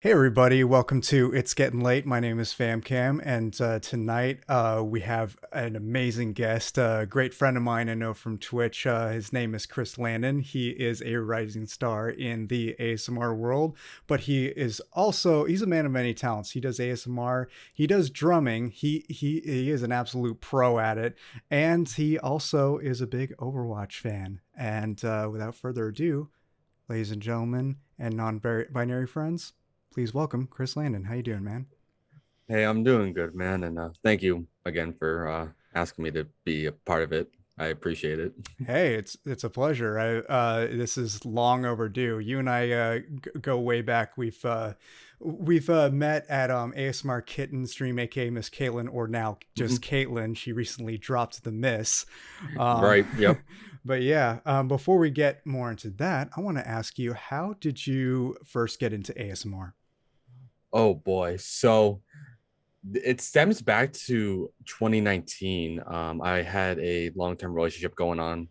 Hey everybody, welcome to It's Getting Late. My name is FamCam, and tonight we have an amazing guest, a great friend of mine I know from Twitch. His name is Kris Landon. He is a rising star in the ASMR world, but he's a man of many talents. He does ASMR, he does drumming, he is an absolute pro at it, and he also is a big Overwatch fan. And without further ado, ladies and gentlemen and non-binary friends, please welcome Kris Landon. How you doing, man? Hey, I'm doing good, man, and thank you again for asking me to be a part of it. I appreciate it. Hey, it's a pleasure. This is long overdue. You and I go way back. We've met at ASMR Kitten stream, aka Miss Caitlin, or now just Mhm. Caitlin. She recently dropped the Miss. Um, Right. Yep. but yeah, before we get more into that, I want to ask you, how did you first get into ASMR? Oh boy. So it stems back to 2019. I had a long-term relationship going on.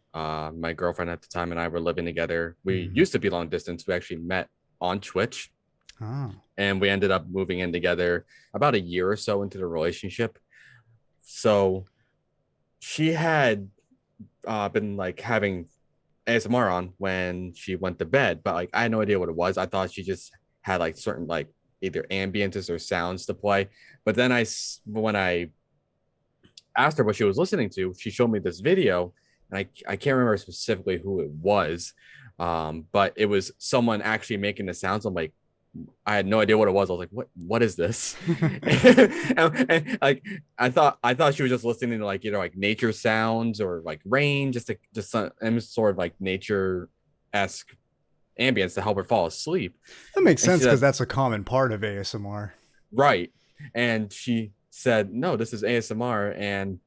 My girlfriend at the time and I were living together. We Hmm. used to be long distance. We actually met on Twitch, Oh. and we ended up moving in together about a year or so into the relationship. So she had been like having ASMR on when she went to bed, but like I had no idea what it was. I thought she just had like certain like either ambiences or sounds to play. But then when I asked her what she was listening to, she showed me this video, and I can't remember specifically who it was, but it was someone actually making the sounds. I'm like, I had no idea what it was. I was like, what is this? Like I thought she was just listening to like either like nature sounds or like rain, just some sort of like nature esque ambience to help her fall asleep. That makes And she sense because said, that's a common part of ASMR. right. And she said, no, this is ASMR. And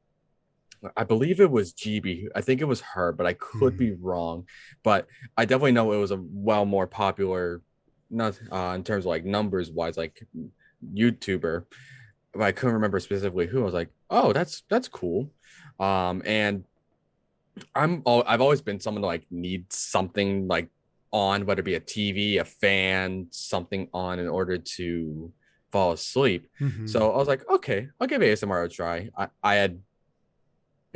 I believe it was GB. I think it was her, but I could Hmm. be wrong. But I definitely know it was a well more popular, not in terms of like numbers wise, like YouTuber. But I couldn't remember specifically who. I was like, oh, that's cool. And I've always been someone to like need something like on, whether it be a TV, a fan, something on in order to fall asleep. Hmm. So I was like, okay, I'll give ASMR a try. I had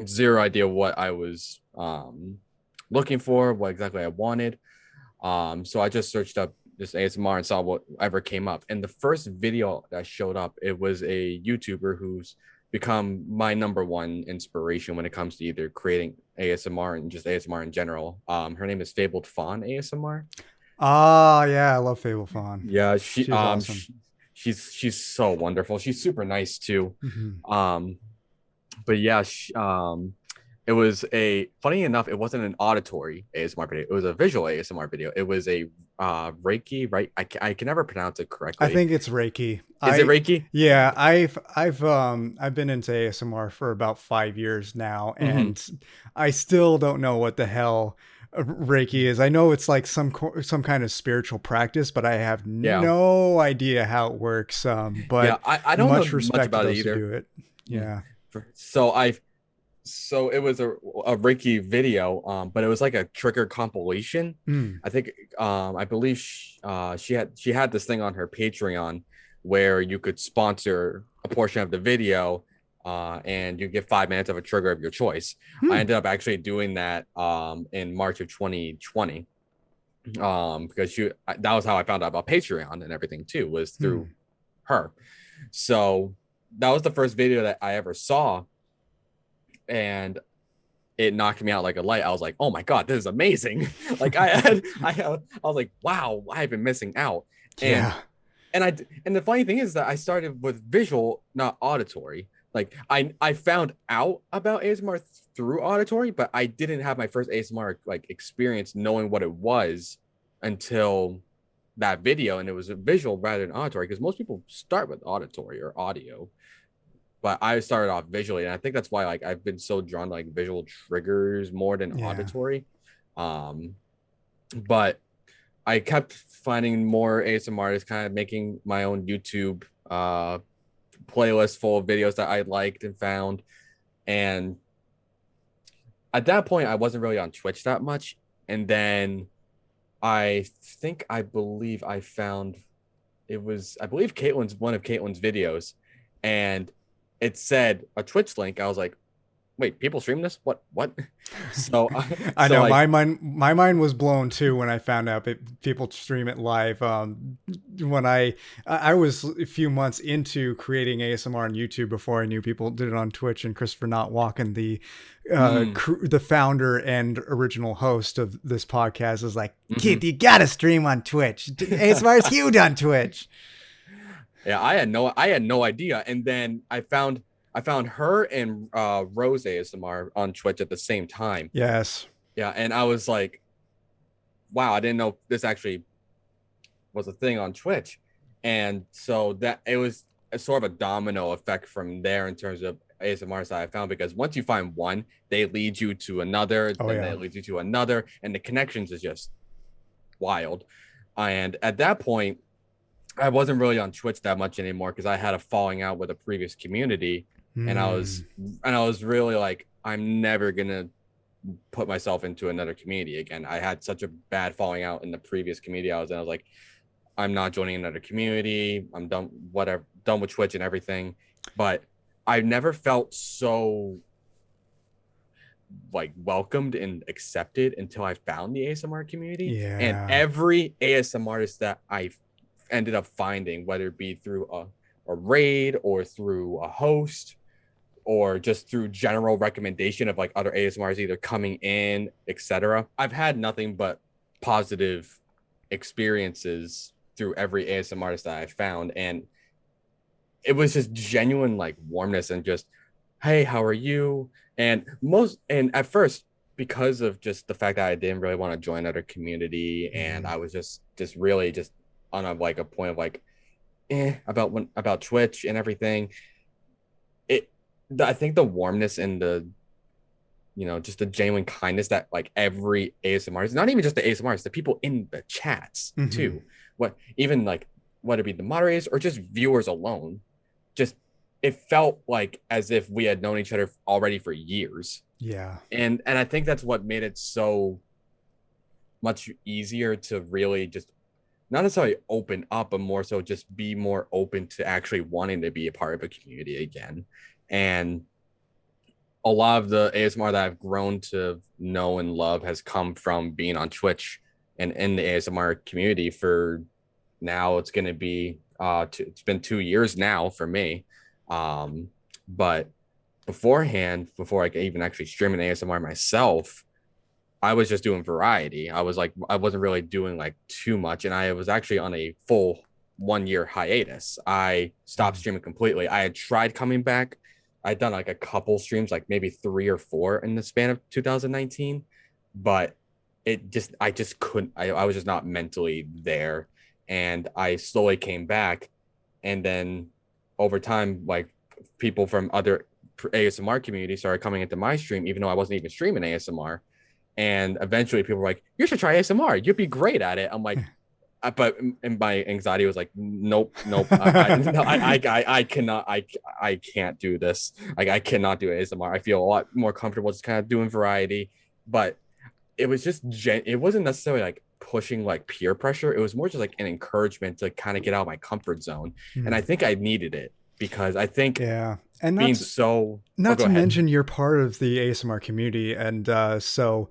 zero idea what I was looking for, what exactly I wanted. So I just searched up this ASMR and saw whatever came up. And the first video that showed up, it was a YouTuber who's become my number one inspiration when it comes to either creating ASMR and just ASMR in general. Her name is Fabled Fawn ASMR. Ah, yeah, I love Fable Fawn. Yeah, She's awesome. she's so wonderful. She's super nice too. Hmm. Um, but yeah, it was a funny enough, it wasn't an auditory ASMR video. It was a visual ASMR video. It was a Reiki, right? I can never pronounce it I correctly. think it's Reiki. Is it Reiki? Yeah, I've been into ASMR for about 5 years now, Mm-hmm. and I still don't know what the hell Reiki is. I know it's like some kind of spiritual practice, but I have Yeah. no idea how it works. Yeah, But I don't know much much respect to about it those who either. do it. Mm. Yeah. So it was a Reiki video, but it was like a trigger compilation. Mm. I think I believe she had this thing on her Patreon where you could sponsor a portion of the video, and you get 5 minutes of a trigger of your choice. I Hmm. ended up actually doing that in March of 2020, because that was how I found out about Patreon and everything too, was through Hmm. her. So that was the first video that I ever saw, and it knocked me out like a light. I was like, oh my God, this is amazing. Like I was like, wow, I've been missing out. And Yeah. and I and the funny thing is that I started with visual, not auditory. Like I found out about ASMR through auditory, but I didn't have my first ASMR like experience knowing what it was until that video, and it was a visual rather than auditory, because most people start with auditory or audio, but I started off visually, and I think that's why like I've been so drawn to like visual triggers more than Yeah. auditory. Um, but I kept finding more ASMR artists, kind of making my own YouTube playlist full of videos that I liked and found. And at that point, I wasn't really on Twitch that much. And then I believe I found it was, I believe, one of Caitlin's videos, and it said a Twitch link. I was like, wait, people stream this? What? So, I so know like, my mind was blown too when I found out that people stream it live. When I was a few months into creating ASMR on YouTube before I knew people did it on Twitch, and ChristopherNotWalken, mm, the founder and original host of this podcast, is like, mhm. kid, you gotta stream on Twitch. ASMR is huge on Twitch. Yeah, I had no idea. And then I found her and Rose ASMR on Twitch at the same time. Yes. Yeah, and I was like, wow, I didn't know this actually was a thing on Twitch. And so that it was a sort of a domino effect from there in terms of ASMR that I found, because once you find one, they lead you to another, Oh then yeah. they lead you to another, and the connections is just wild. And at that point, I wasn't really on Twitch that much anymore because I had a falling out with a previous community, and Mm. I was really like, I'm never gonna put myself into another community again. I had such a bad falling out in the previous community I was in. I was like, I'm not joining another community. I'm done, whatever, done with Twitch and everything. But I never felt so like welcomed and accepted until I found the ASMR community. And Yeah. every ASMR artist that I ended up finding, whether it be through a raid or through a host or just through general recommendation of like other ASMRs either coming in, etc. I've had nothing but positive experiences through every ASMR artist that I found. And it was just genuine like warmness and just, hey, how are you? And at first, because of just the fact that I didn't really want to join another community, and Mm. I was just really just on a like a point of like about Twitch and everything. I think the warmness and the, just the genuine kindness that like every ASMR is, not even just the ASMRs, the people in the chats Hmm. too. What even like whether it be the moderators or just viewers alone, just it felt like as if we had known each other already for years. Yeah. And I think that's what made it so much easier to really just not necessarily open up, but more so just be more open to actually wanting to be a part of a community again. And a lot of the ASMR that I've grown to know and love has come from being on Twitch and in the ASMR community for now. It's going to be it's been 2 years now for me. Um, but beforehand, before I could even actually stream an ASMR myself, I was just doing variety. I was like, I wasn't really doing like too much, and I was actually on a full 1 year hiatus. I stopped Mm. streaming completely. I had tried coming back. I'd done like a couple streams, like maybe 3 or 4 in the span of 2019, but I just couldn't. I was just not mentally there, and I slowly came back, and then over time, like people from other ASMR communities started coming into my stream, even though I wasn't even streaming ASMR. And eventually people were like, you should try ASMR. You'd be great at it. I'm like, but and my anxiety was like, nope, nope. No, I cannot, I can't do this. Like, I cannot do ASMR. I feel a lot more comfortable just kind of doing variety. But it was just, it wasn't necessarily like pushing like peer pressure. It was more just like an encouragement to kind of get out of my comfort zone. And I Mm. think I needed it because I think Yeah. And being so, oh, not go to ahead. mention you're part of the ASMR community, and so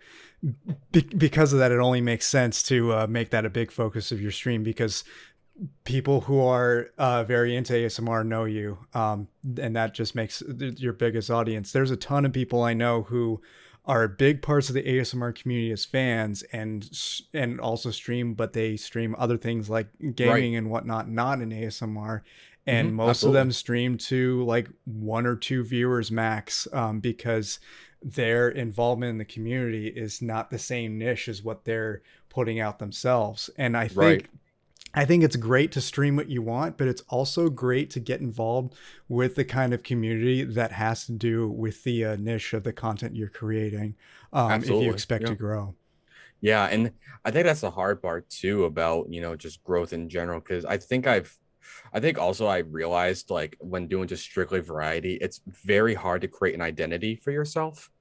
because of that, it only makes sense to make that a big focus of your stream, because people who are very into ASMR know you, and that just makes your biggest audience. There's a ton of people I know who are big parts of the ASMR community as fans, and also stream, but they stream other things like Right. gaming and whatnot, not in ASMR. And most of Absolutely. them stream to like 1 or 2 viewers max, because their involvement in the community is not the same niche as what they're putting out themselves. And Right. I think it's great to stream what you want, but it's also great to get involved with the kind of community that has to do with the niche of the content you're creating, if you Absolutely. expect to Yeah. grow. Yeah, and I think that's the hard part too about, just growth in general, because I think also I realized like when doing just strictly variety, it's very hard to create an identity for yourself.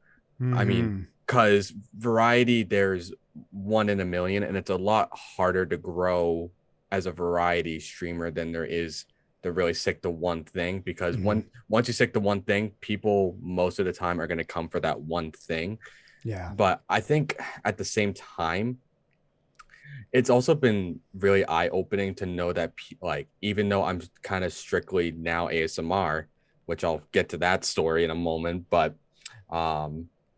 I mean, Hmm. because variety, there's one in a million, and it's a lot harder to grow as a variety streamer than there is to really stick to one thing, because once you stick to one thing, people most of the time are going to come for that one thing. Yeah. But I think at the same time, it's also been really eye-opening to know that like, even though I'm kind of strictly now ASMR, which I'll get to that story in a moment, but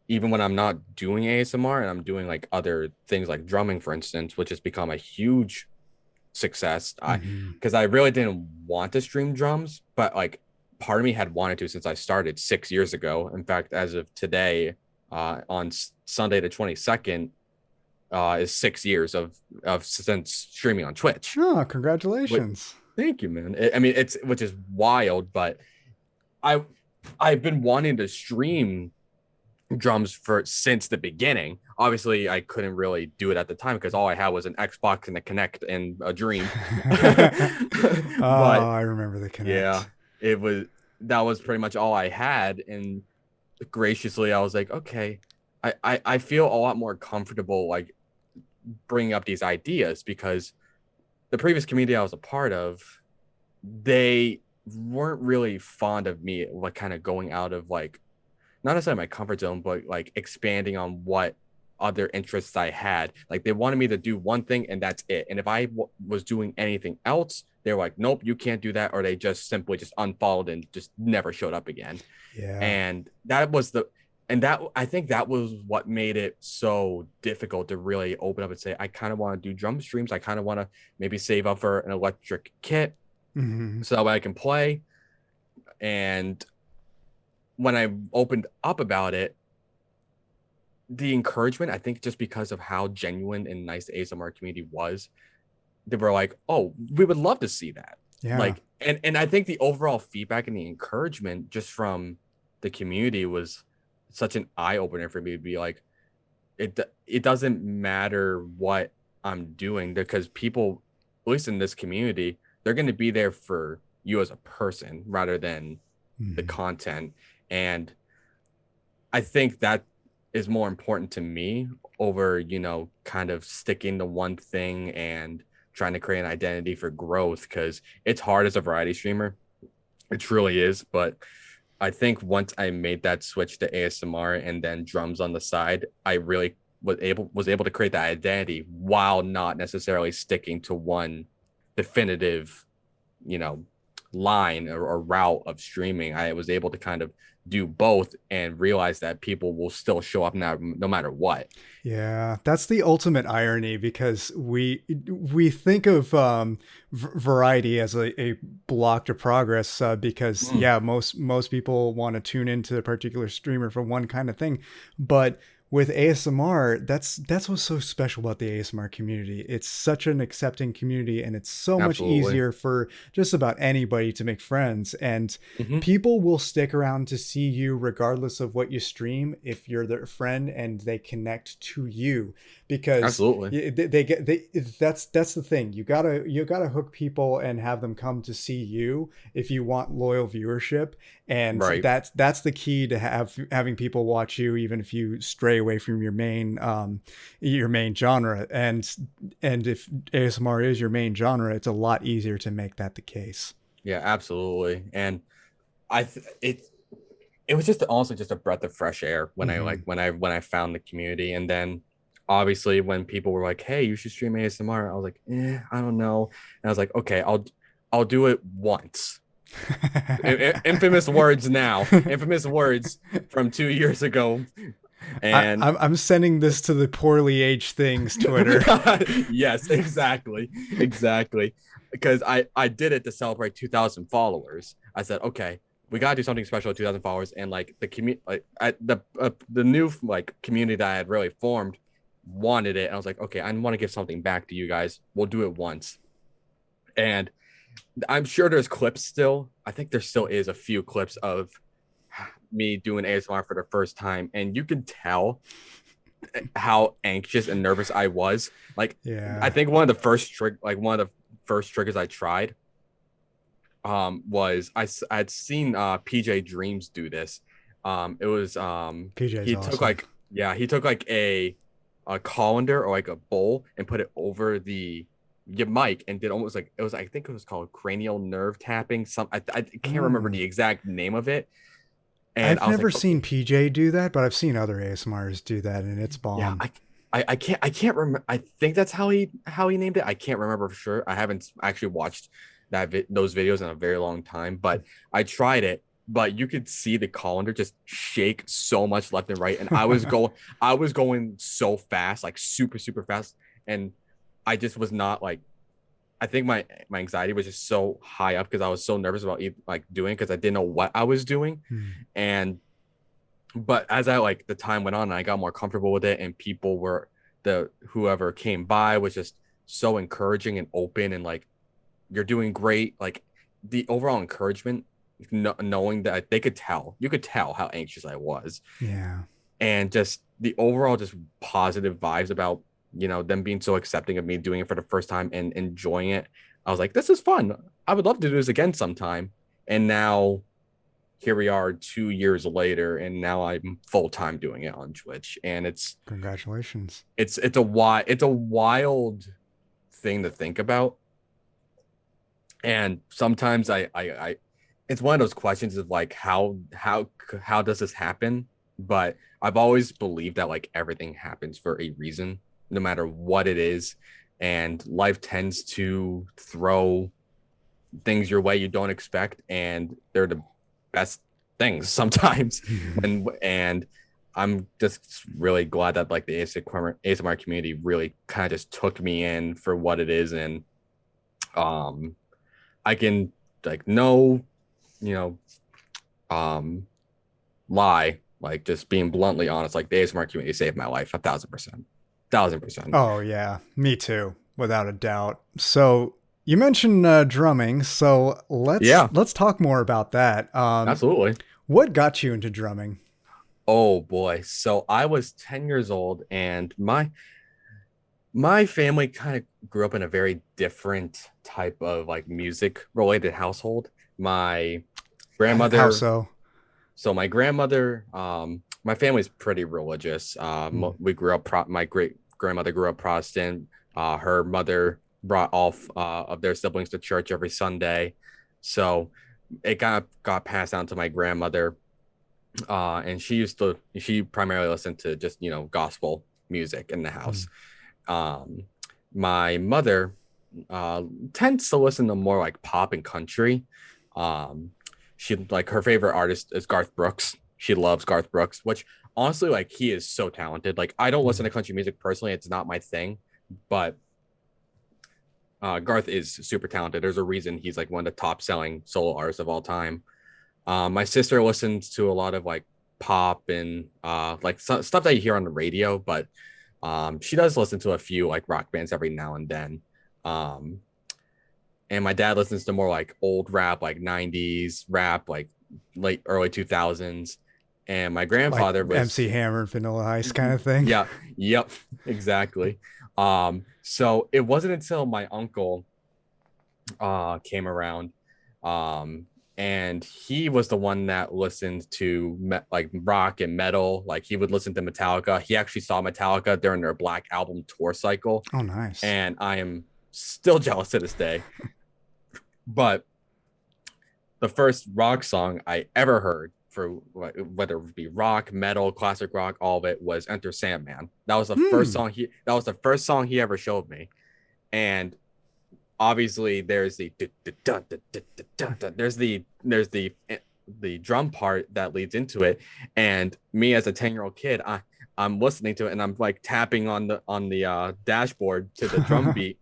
even when I'm not doing ASMR and I'm doing like other things like drumming, for instance, which has become a huge success, because I really didn't want to stream drums, but like part of me had wanted to since I started 6 years ago. In fact, as of today, on Sunday the 22nd, is 6 years of since streaming on Twitch. Oh, But congratulations. thank you, man. I mean, it's, which is wild, but I I've been wanting to stream drums for since the beginning. Obviously, I couldn't really do it at the time because all I had was an Xbox and a Kinect and a Dream. Oh, But I remember the yeah, Connect. it was, that was pretty much all I had. And graciously, I was like, okay, I feel a lot more comfortable like bringing up these ideas, because the previous community I was a part of, they weren't really fond of me like kind of going out of like, not necessarily my comfort zone, but like expanding on what other interests I had. Like they wanted me to do one thing and that's it. And if I was doing anything else, they were like, nope, you can't do that. Or they just simply just unfollowed and just never showed up again. Yeah. And that was the, and that, I think that was what made it so difficult to really open up and say, I kind of want to do drum streams. I kind of want to maybe save up for an electric kit so that way I can play. And when I opened up about it, the encouragement, I think just because of how genuine and nice the ASMR community was, they were like, oh, we would love to see that. Yeah. Like, and I think the overall feedback and the encouragement just from the community was such an eye-opener for me to be like, it doesn't matter what I'm doing, because people, at least in this community, they're going to be there for you as a person rather than the content. And I think that is more important to me over, you know, kind of sticking to one thing and trying to create an identity for growth, because it's hard as a variety streamer. It truly is. But I think once I made that switch to ASMR and then drums on the side, I really was able to create that identity while not necessarily sticking to one definitive, you know, line or route of streaming. I was able to kind of do both and realize that people will still show up now no matter what. Yeah, that's the ultimate irony, because we think of variety as a block to progress, because yeah, most people want to tune into a particular streamer for one kind of thing, but with ASMR, that's what's so special about the ASMR community. It's such an accepting community, and it's so much Absolutely. easier for just about anybody to make friends. And Mm-hmm. people will stick around to see you regardless of what you stream if you're their friend and they connect to you, because Absolutely. that's the thing. You gotta hook people and have them come to see you if you want loyal viewership. And Right. that's the key to having people watch you, even if you stray away from your main genre. And if ASMR is your main genre, it's a lot easier to make that the case. Yeah, absolutely. And it was just also just a breath of fresh air when I found the community. And then obviously when people were like, hey, you should stream ASMR, I was like, I don't know. And I was like, okay, I'll do it once. Infamous words now. Infamous words from 2 years ago. And I'm sending this to the poorly aged things Twitter. yes, exactly. Exactly. Because I did it to celebrate 2,000 followers. I said, okay, we gotta do something special with 2,000 followers. And like the community, like the new like community that I had really formed wanted it. And I was like, okay, I want to give something back to you guys. We'll do it once. And I'm sure there's clips still. I think there still is a few clips of me doing ASMR for the first time, and you can tell how anxious and nervous I was. Like, Yeah. I think one of the first triggers I tried was I had seen PJ Dreams do this. It was PJ's he awesome. took like, yeah, he took like a colander or like a bowl and put it over the your mic and did almost like it was, I think it was called cranial nerve tapping. I can't remember Mm. the exact name of it. And I've I was like, never okay, seen PJ do that, but I've seen other ASMRs do that, and it's yeah, bomb. I can't remember. I think that's how he named it. I can't remember for sure. I haven't actually watched those videos in a very long time, but I tried it. But you could see the colander just shake so much left and right, and I was going so fast, like super fast, and I just was not like. I think my anxiety was just so high up because I was so nervous about like doing because I didn't know what I was doing, Hmm. and but as I like the time went on and I got more comfortable with it and people were the whoever came by was just so encouraging and open and like you're doing great, like the overall encouragement, knowing that they could tell, you could tell how anxious I was, Yeah. and just the overall just positive vibes about them being so accepting of me doing it for the first time and enjoying it. I was like, this is fun, I would love to do this again sometime. And now here we are 2 years later, and now I'm full time doing it on Twitch, and Congratulations. it's a wild thing to think about. And sometimes I it's one of those questions of like how does this happen? But I've always believed that like everything happens for a reason, no matter what it is, and life tends to throw things your way you don't expect, and they're the best things sometimes. And I'm just really glad that like the ASMR community really kind of just took me in for what it is, and I can like no, you know, lie, like just being bluntly honest, like the ASMR community saved my life 1,000%, 1,000%. Oh yeah, me too, without a doubt. So you mentioned drumming, so Yeah, let's talk more about that. absolutely. What got you into drumming? Oh boy. So I was 10 years old and my family kind of grew up in a very different type of like music related household. My How grandmother, so? so my grandmother, my family's pretty religious. Hmm. We grew up, my great grandmother grew up Protestant. Her mother brought all of their siblings to church every Sunday. So it got passed down to my grandmother. And she primarily listened to just, gospel music in the Hmm. house. Um, my mother tends to listen to more like pop and country. Um, she like her favorite artist is Garth Brooks. She loves Garth Brooks, which honestly, like he is so talented. Like I don't listen Hmm. to country music personally; it's not my thing. But Garth is super talented. There's a reason he's like one of the top selling solo artists of all time. My sister listens to a lot of like pop and like stuff that you hear on the radio, but she does listen to a few like rock bands every now and then. Um, and my dad listens to more like old rap, like 90s rap, like late early 2000s. And my Like grandfather was, MC Hammer and Vanilla Ice kind of thing. yeah, yep, exactly. So it wasn't until my uncle came around, um and he was the one that listened to like rock and metal. Like he would listen to Metallica. He actually saw Metallica during their Black Album tour cycle, Oh, nice. and I am still jealous to this day. But the first rock song I ever heard, for whether it be rock, metal, classic rock, all of it, was Enter Sandman. Hmm. That was the first song he ever showed me. And obviously there's the drum part that leads into it, and me as a 10-year-old kid, I'm listening to it and I'm like tapping on the dashboard to the drum beat.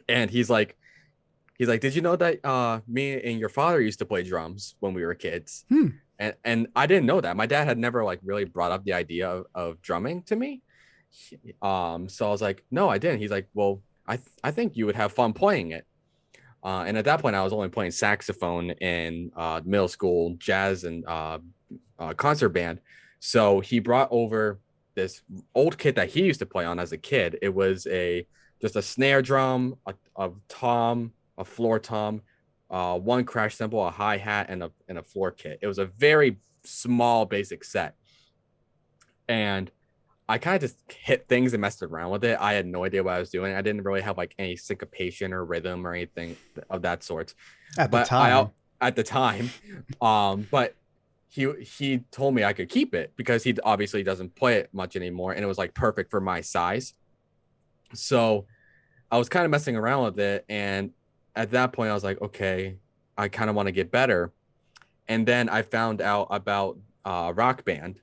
And he's like, did you know that me and your father used to play drums when we were kids? Hmm. And I didn't know that. My dad had never like really brought up the idea of drumming to me. So I was like, no, I didn't. He's like, well, I think you would have fun playing it. And at that point, I was only playing saxophone in middle school, jazz and concert band. So he brought over this old kit that he used to play on as a kid. It was just a snare drum, a tom, a floor tom, one crash cymbal, a hi hat, and a floor kit. It was a very small, basic set, and I kind of just hit things and messed around with it. I had no idea what I was doing. I didn't really have like any syncopation or rhythm or anything of that sort. At the But I time. at the time, but he told me I could keep it because he obviously doesn't play it much anymore, and it was like perfect for my size. So I was kind of messing around with it, and at that point I was like, okay, I kind of want to get better. And then I found out about Rock Band,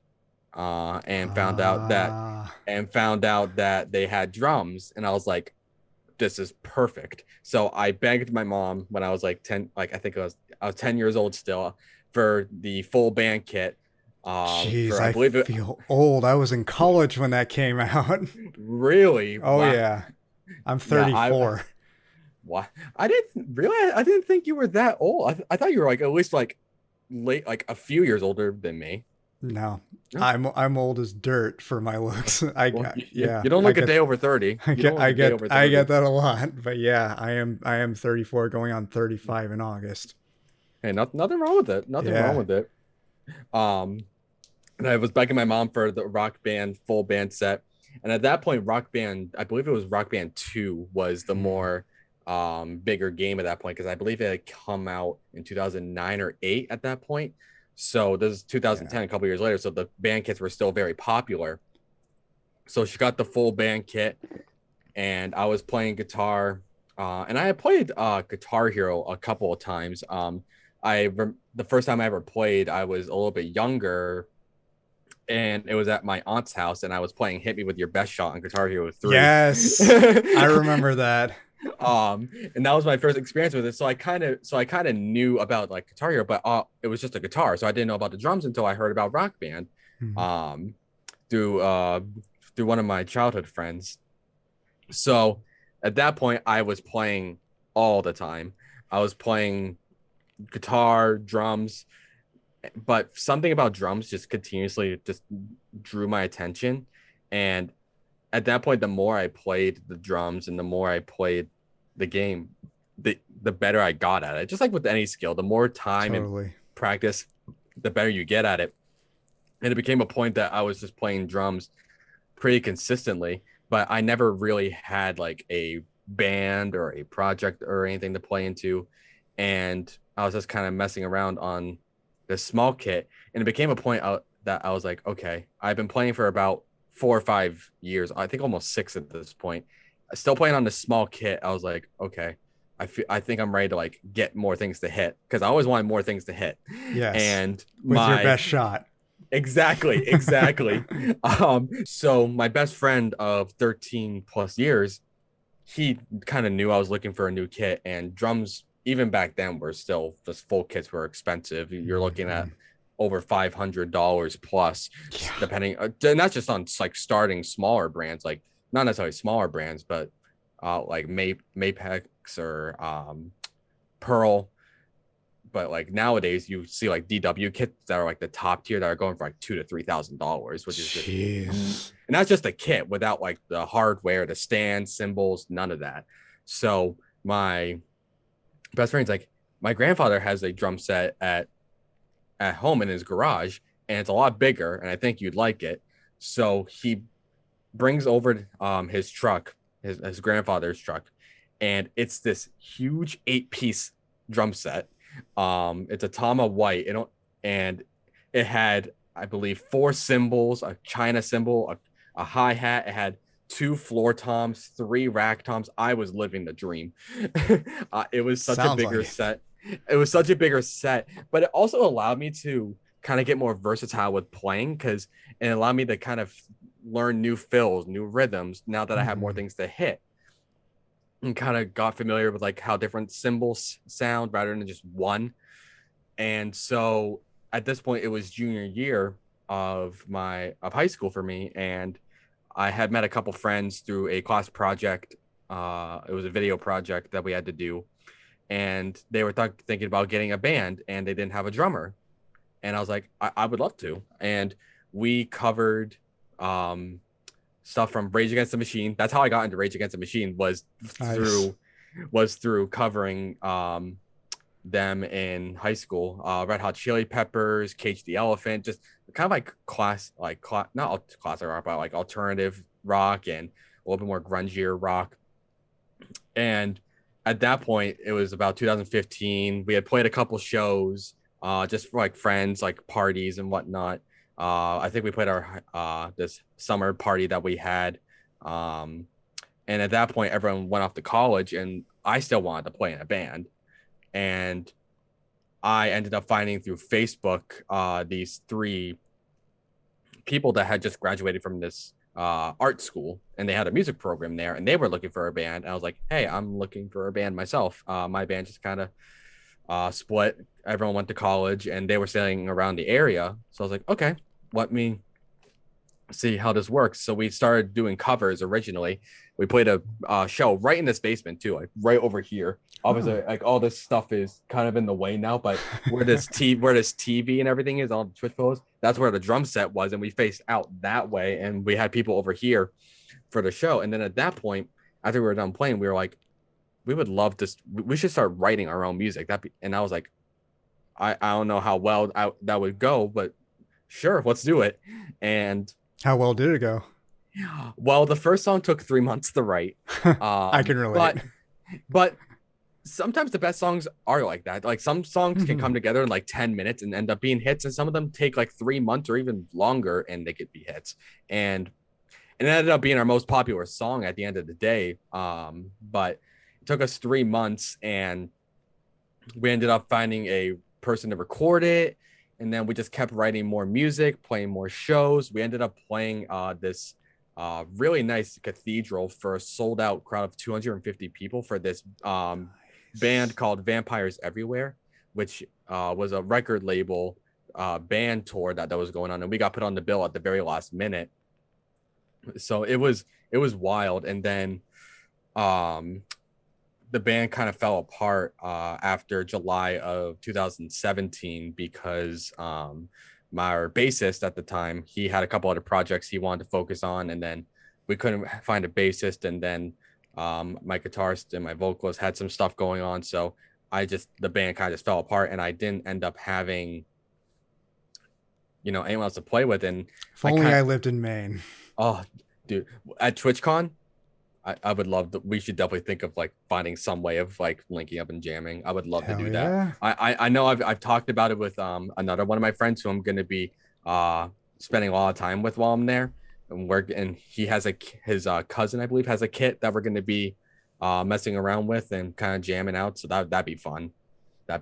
and Ah, found out that they had drums, and I was like, this is perfect. So I begged my mom when I was like 10, like I was 10 years old still, for the full band kit. jeez, For I I believe it feel old. I was in college when that came out. really Oh wow. yeah. I'm Yeah, I 34. why I didn't really I didn't think you were that old. I thought you were like at least like late, like a few years older than me. No. No, I'm old as dirt for my looks. well, Yeah, you don't look a day over 30. You don't look a day over I 30. get that a lot. But yeah, I am 34 going on 35 in August. Hey, nothing wrong with it. Nothing wrong Yeah. with it. Um, and I was begging my mom for the Rock Band full band set. And at that point, Rock Band, I believe it was Rock Band 2 was the Hmm. more bigger game at that point, because I believe it had come out in 2009 or 8 at that point. So this is Yeah. 2010, a couple years later. So the band kits were still very popular. So she got the full band kit, and I was playing guitar. And I had played Guitar Hero a couple of times. The first time I ever played, I was a little bit younger, and it was at my aunt's house, and I was playing "Hit Me with Your Best Shot" on Guitar Hero 3. Yes. I remember that. And that was my first experience with it. So I kind of knew about like Guitar Hero, but it was just a guitar, so I didn't know about the drums until I heard about Rock Band, Mhm. um, through through one of my childhood friends. So at that point, I was playing all the time. I was playing guitar, drums, but something about drums just continuously just drew my attention. And at that point, the more I played the drums and the more I played the game, the better I got at it. Just like with any skill, the more time and Totally. practice, the better you get at it. And it became a point that I was just playing drums pretty consistently, but I never really had like a band or a project or anything to play into. And I was just kind of messing around on this small kit. And it became a point that I was like, okay, I've been playing for about 4 or 5 years, I think almost 6 at this point. Still playing on this small kit. I was like, okay, I think I'm ready to like get more things to hit, because I always wanted more things to hit. Yes. And With your my best shot. exactly. So my best friend of 13 plus years, he kind of knew I was looking for a new kit, and drums, even back then, were still just full kits were expensive. You're looking at Mhm. over $500 plus, Yeah. depending, and that's just on like starting smaller brands, like not necessarily smaller brands, but like Mapex or Pearl. But like nowadays you see like DW kits that are like the top tier that are going for like $2,000 to $3,000, which is just, Jeez. and that's just a kit without like the hardware, the stand, cymbals, none of that. So my best friend's like, my grandfather has a drum set at home in his garage, and it's a lot bigger, and I think you'd like it. So he brings over his truck, his grandfather's truck, and it's this huge 8-piece drum set. It's a Tama white, and it had, I believe, 4 cymbals, a China cymbal, a hi hat. It had 2 floor toms, 3 rack toms. I was living the dream. It was such a Sounds bigger like it. set. It was such a bigger set, but it also allowed me to kind of get more versatile with playing, because it allowed me to kind of learn new fills, new rhythms now that I have more Mhm. things to hit, and kind of got familiar with like how different cymbals sound rather than just one. And so at this point, it was junior year of high school for me, and I had met a couple friends through a class project. It was a video project that we had to do, and they were thinking about getting a band, and they didn't have a drummer. And I was like, I would love to. And we covered um, stuff from Rage Against the Machine. That's how I got into Rage Against the Machine, Nice. through covering them in high school. Red Hot Chili Peppers, Cage the Elephant, just kind of like not classic rock, but like alternative rock and a little bit more grungier rock. And at that point, it was about 2015. We had played a couple shows, just for like friends, like parties and whatnot. I think we played our this summer party that we had. Um, and at that point, everyone went off to college, and I still wanted to play in a band. And I ended up finding through Facebook these three people that had just graduated from this art school, and they had a music program there, and they were looking for a band. And I was like, hey, I'm looking for a band myself. My band just kind of split. Everyone went to college, and they were staying around the area. So I was like, okay, let me see how this works. So we started doing covers originally. We played a show right in this basement too, like right over here. Obviously, like all this stuff is kind of in the way now, but where this TV and everything is, all the Twitch posts, that's where the drum set was, and we faced out that way, and we had people over here for the show. And then at that point, after we were done playing, we were like, we would love to. We should start writing our own music. And I was like, I don't know how well that would go, but sure, let's do it. And how well did it go? Well, the first song took 3 months to write. I can relate. But sometimes the best songs are like that. Like some songs can come together in like 10 minutes and end up being hits, and some of them take like 3 months or even longer and they could be hits. And it ended up being our most popular song at the end of the day. But it took us 3 months, and we ended up finding a person to record it. And then we just kept writing more music, playing more shows. We ended up playing this really nice cathedral for a sold out crowd of 250 people for this band called Vampires Everywhere, which was a record label band tour that was going on. And we got put on the bill at the very last minute. So it was wild. And then the band kind of fell apart after July of 2017 because my bassist at the time, he had a couple other projects he wanted to focus on, and then we couldn't find a bassist. And then my guitarist and my vocalist had some stuff going on. So the band kind of just fell apart, and I didn't end up having, anyone else to play with. And if only I lived in Maine. Oh, dude, at TwitchCon, I would love to. We should definitely think of like finding some way of like linking up and jamming. I would love to do that. I know I've talked about it with another one of my friends who I'm going to be spending a lot of time with while I'm there, and he has his cousin, I believe, has a kit that we're going to be messing around with and kind of jamming out. So that'd be fun. But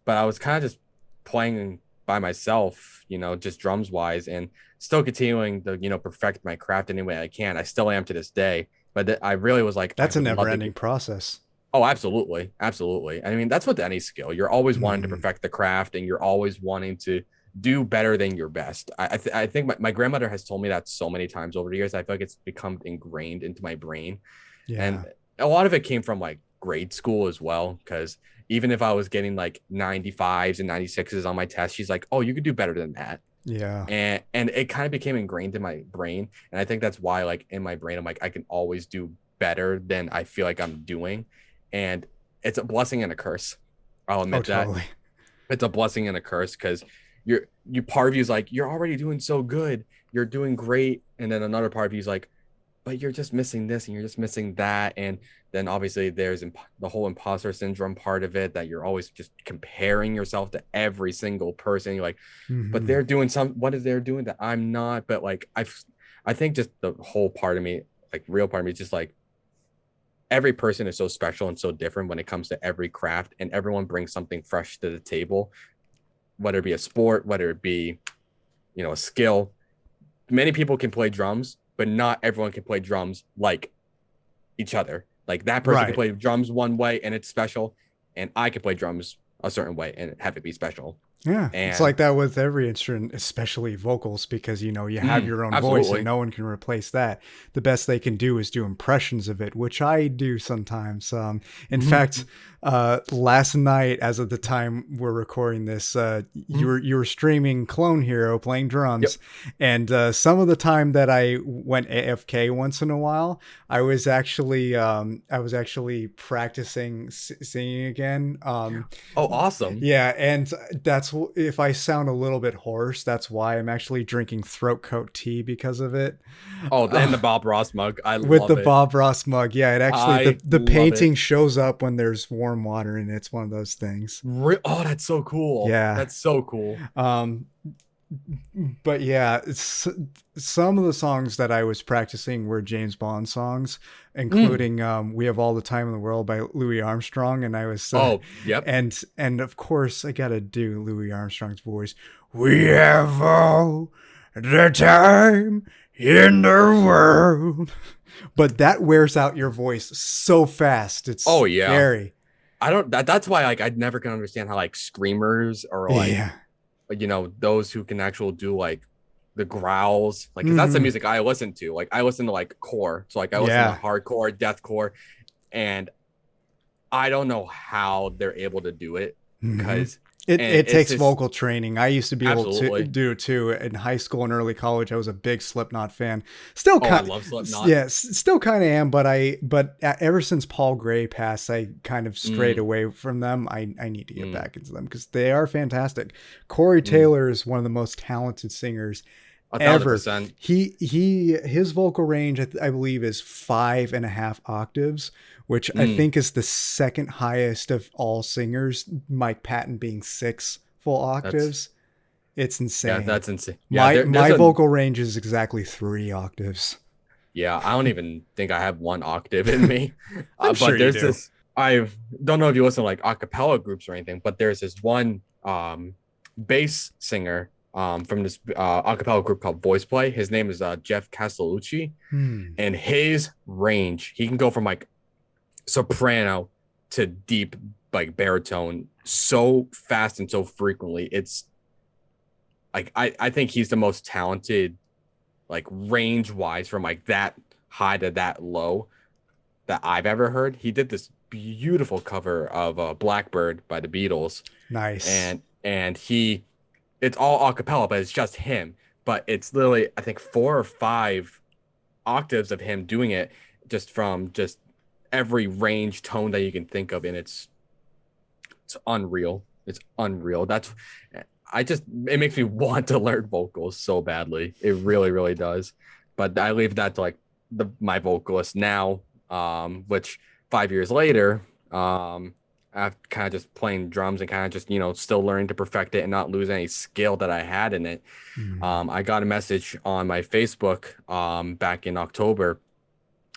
I was kind of just playing by myself, just drums wise, and still continuing to, perfect my craft any way I can. I still am to this day, but I really was like, that's a never ending process. Oh, absolutely. Absolutely. I mean, that's with any skill. You're always wanting to perfect the craft, and you're always wanting to do better than your best. I think my grandmother has told me that so many times over the years. I feel like it's become ingrained into my brain. Yeah. And a lot of it came from like grade school as well, because even if I was getting like 95s and 96s on my test, she's like, oh, you could do better than that. Yeah. And it kind of became ingrained in my brain. And I think that's why, like, in my brain, I'm like, I can always do better than I feel like I'm doing. And it's a blessing and a curse. I'll admit that. It's a blessing and a curse, because part of you is like, you're already doing so good. You're doing great. And then another part of you is like, but you're just missing this and you're just missing that. And then obviously there's the whole imposter syndrome part of it, that you're always just comparing yourself to every single person. You're like, but they're doing what is they're doing that I'm not? But like, I think just the whole part of me, like real part of me, is just like, every person is so special and so different when it comes to every craft, and everyone brings something fresh to the table, whether it be a sport, whether it be, a skill. Many people can play drums, but not everyone can play drums like each other. Like that person can play drums one way and it's special, and I can play drums a certain way and have it be special. Yeah, and it's like that with every instrument, especially vocals, because you have your own voice and no one can replace that. The best they can do is do impressions of it, which I do sometimes. In fact, last night, as of the time we're recording this, you were streaming Clone Hero playing drums, and some of the time that I went AFK once in a while, I was actually practicing singing again. Oh, awesome! Yeah, and that's if I sound a little bit hoarse, that's why I'm actually drinking throat coat tea because of it. Oh, and the Uh, Bob Ross mug. I with the love it. Bob Ross mug, yeah, it actually I the love it. painting shows up when there's warm water in it. It's one of those things. Oh, that's so cool. Yeah. That's so cool. Um, but yeah, some of the songs that I was practicing were James Bond songs, Mm. including "We Have All the Time in the World" by Louis Armstrong, and I was Oh, yep. and of course I gotta do Louis Armstrong's voice. We have all the time in the world, but that wears out your voice so fast. It's Oh yeah. scary. I don't that's why like I never can understand how like screamers or Yeah. those who can actually do like the growls, like because that's the Hmm. music I listen to. Like I listen to like core, so like I listen to Yeah. hardcore, deathcore, and I don't know how they're able to do it Hmm. because and It it's takes just vocal training. I used to be able to absolutely. do it too in high school and early college. I was a big Slipknot fan. Still Oh, I kind, love Slipknot. yeah, still kind of am. But ever since Paul Gray passed, I kind of strayed Mm, away from them. I need to get mm, back into them because they are fantastic. Corey mm. Taylor is one of the most talented singers A thousand ever. percent. His vocal range I believe is 5.5 octaves, which I Mm. think is the second highest of all singers, Mike Patton being 6 full That's octaves. It's yeah, insane. that's insane. Yeah, My there's a vocal range is exactly 3 octaves. yeah. I don't even think I have one octave in me, I'm sure but you there's do. this. I don't know if you listen to like a cappella groups or anything, but there's this one bass singer from this a cappella group called Voice Play. His name is Jeff Castellucci, Hmm. and his range he can go from like soprano to deep like baritone so fast and so frequently. It's like I think he's the most talented like range wise from like that high to that low that I've ever heard. He did this beautiful cover of Blackbird by the Beatles, Nice. and he it's all a cappella, but it's just him. But it's literally I think 4 or 5 octaves of him doing it just from just every range tone that you can think of, and it's unreal. It's unreal. That's I just it makes me want to learn vocals so badly. It really, really does. But I leave that to like my vocalist now, which 5 years later, I've kind of just playing drums and kind of just still learning to perfect it and not lose any skill that I had in it. Hmm. I got a message on my Facebook back in October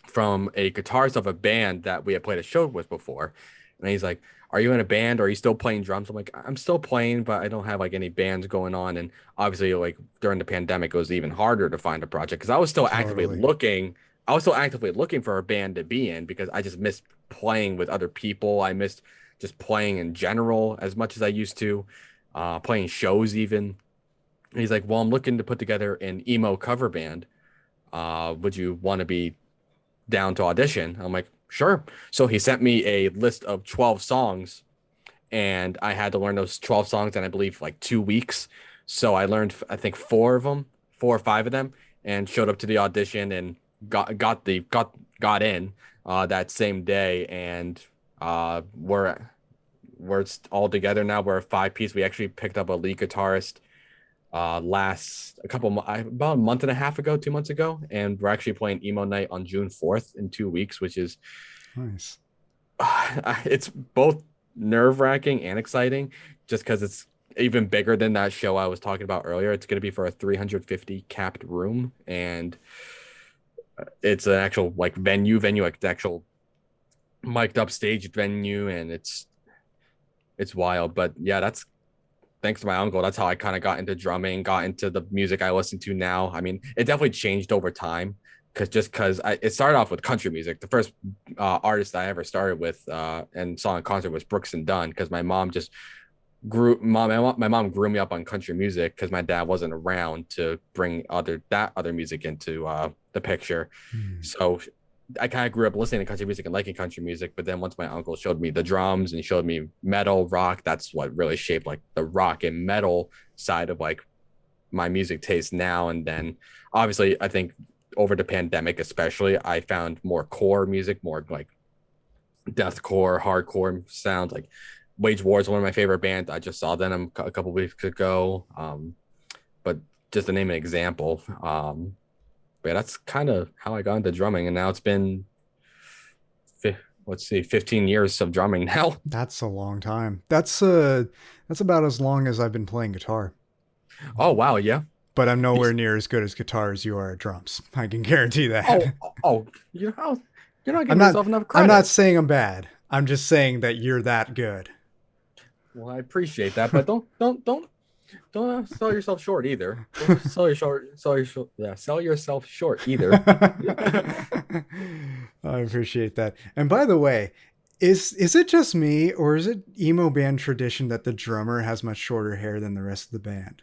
from a guitarist of a band that we had played a show with before. And he's like, "Are you in a band or are you still playing drums?" I'm like, "I'm still playing, but I don't have like any bands going on." And obviously, like during the pandemic, it was even harder to find a project because I was still actively Totally. looking. I was still actively looking for a band to be in because I just missed playing with other people. I missed just playing in general as much as I used to, playing shows even. And he's like, "Well, I'm looking to put together an emo cover band. Would you want to be down to audition?" I'm like, sure. So he sent me a list of 12 songs, and I had to learn those 12 songs in, I believe, like 2 weeks. So I learned, I think, 4 or 5 of them, and showed up to the audition and got in that same day. And we're all together now. We're a 5 piece. We actually picked up a lead guitarist last about a month and a half ago, 2 months ago, and we're actually playing emo night on June 4th in 2 weeks, which is Nice. it's both nerve-wracking and exciting just because it's even bigger than that show I was talking about earlier. It's going to be for a 350 capped room, and it's an actual like venue like the actual mic'd up staged venue, and it's wild. But yeah, that's thanks to my uncle. That's how I kind of got into drumming, got into the music I listen to now. I mean, it definitely changed over time because it started off with country music. The first artist I ever started with and saw in concert was Brooks and Dunn because my mom grew me up on country music because my dad wasn't around to bring other music into the picture. Hmm. So I kind of grew up listening to country music and liking country music, but then once my uncle showed me the drums and showed me metal, rock, that's what really shaped like the rock and metal side of like my music taste now. And then obviously, I think over the pandemic, especially, I found more core music, more like deathcore, hardcore sounds like Wage War is one of my favorite bands. I just saw them a couple weeks ago. But just to name an example, but yeah, that's kind of how I got into drumming, and now it's been let's see, 15 years of drumming now. That's a long time. That's about as long as I've been playing guitar. Oh wow, yeah. But I'm nowhere near as good as guitar as you are at drums. I can guarantee that. Oh, you know, you're not I'm giving not yourself enough I'm not credit. saying I'm bad. I'm just saying that you're that good. Well, I appreciate that, but don't sell yourself short either. Don't sell your short, sell your short, yeah, sell yourself short either. I appreciate that. And by the way, is it just me or is it emo band tradition that the drummer has much shorter hair than the rest of the band?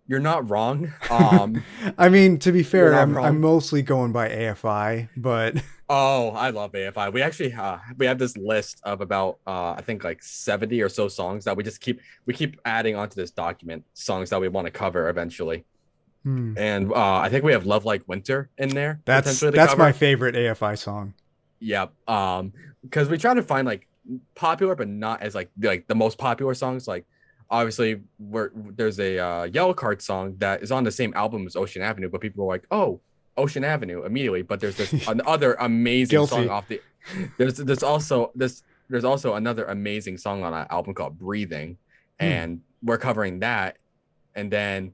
You're not wrong. I mean, to be You're fair, not I'm wrong. mostly going by AFI, but Oh, I love AFI. We actually we have this list of about I think like 70 or so songs that we keep adding onto this document, songs that we want to cover eventually. hmm, And I think we have Love Like Winter in there potentially to that's my cover. favorite AFI song. Yep. Because we try to find like popular but not as like the most popular songs. Like obviously there's a Yellow Card song that is on the same album as Ocean Avenue, but people are like, oh, Ocean Avenue immediately. But there's this another amazing song Guilty. off the there's also another amazing song on that album called Breathing, Hmm. and we're covering that. And then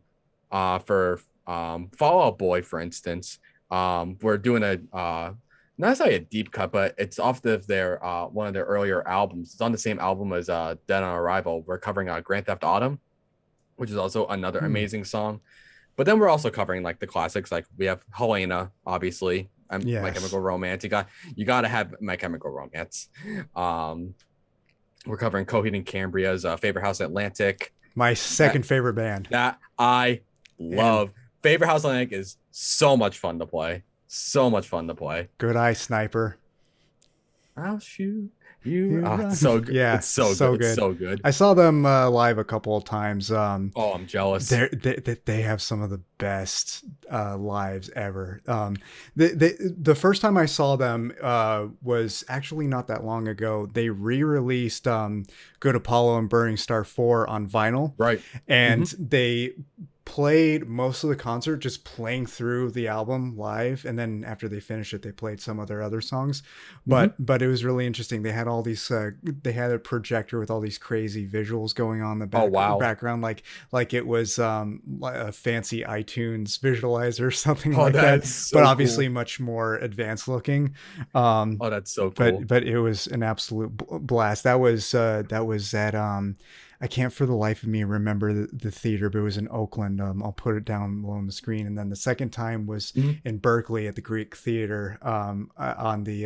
for Fall Out Boy, for instance, we're doing a not necessarily a deep cut, but it's off of their one of their earlier albums. It's on the same album as Dead on Arrival. We're covering Grand Theft Autumn, which is also another Hmm. amazing song. But then we're also covering like the classics, like we have Helena, obviously. My Yes. Chemical Romance. You got to have My Chemical Romance. Um, we're covering Coheed and Cambria's Favorite House Atlantic. My That second favorite band. that I And love. Favorite House Atlantic is so much fun to play. So much fun to play. Good Eye Sniper. I'll shoot you. You It's run. so good. Yeah, It's so good. so It's good. so good. I saw them live a couple of times. Oh, I'm jealous. They have some of the best lives ever. The first time I saw them was actually not that long ago. They re-released Good Apollo and Burning Star 4 on vinyl, Right. and Hmm. they played most of the concert just playing through the album live, and then after they finished it they played some of their other songs, Hmm. but it was really interesting. They had all these they had a projector with all these crazy visuals going on in the Oh wow. background, like it was like a fancy iTunes visualizer or something Oh, like that, that's but so obviously cool. much more advanced looking. um Oh, that's so cool. but it was an absolute blast. That was at I can't for the life of me remember the theater, but it was in Oakland. I'll put it down below on the screen. And then the second time was Mhm. in Berkeley at the Greek Theater, on the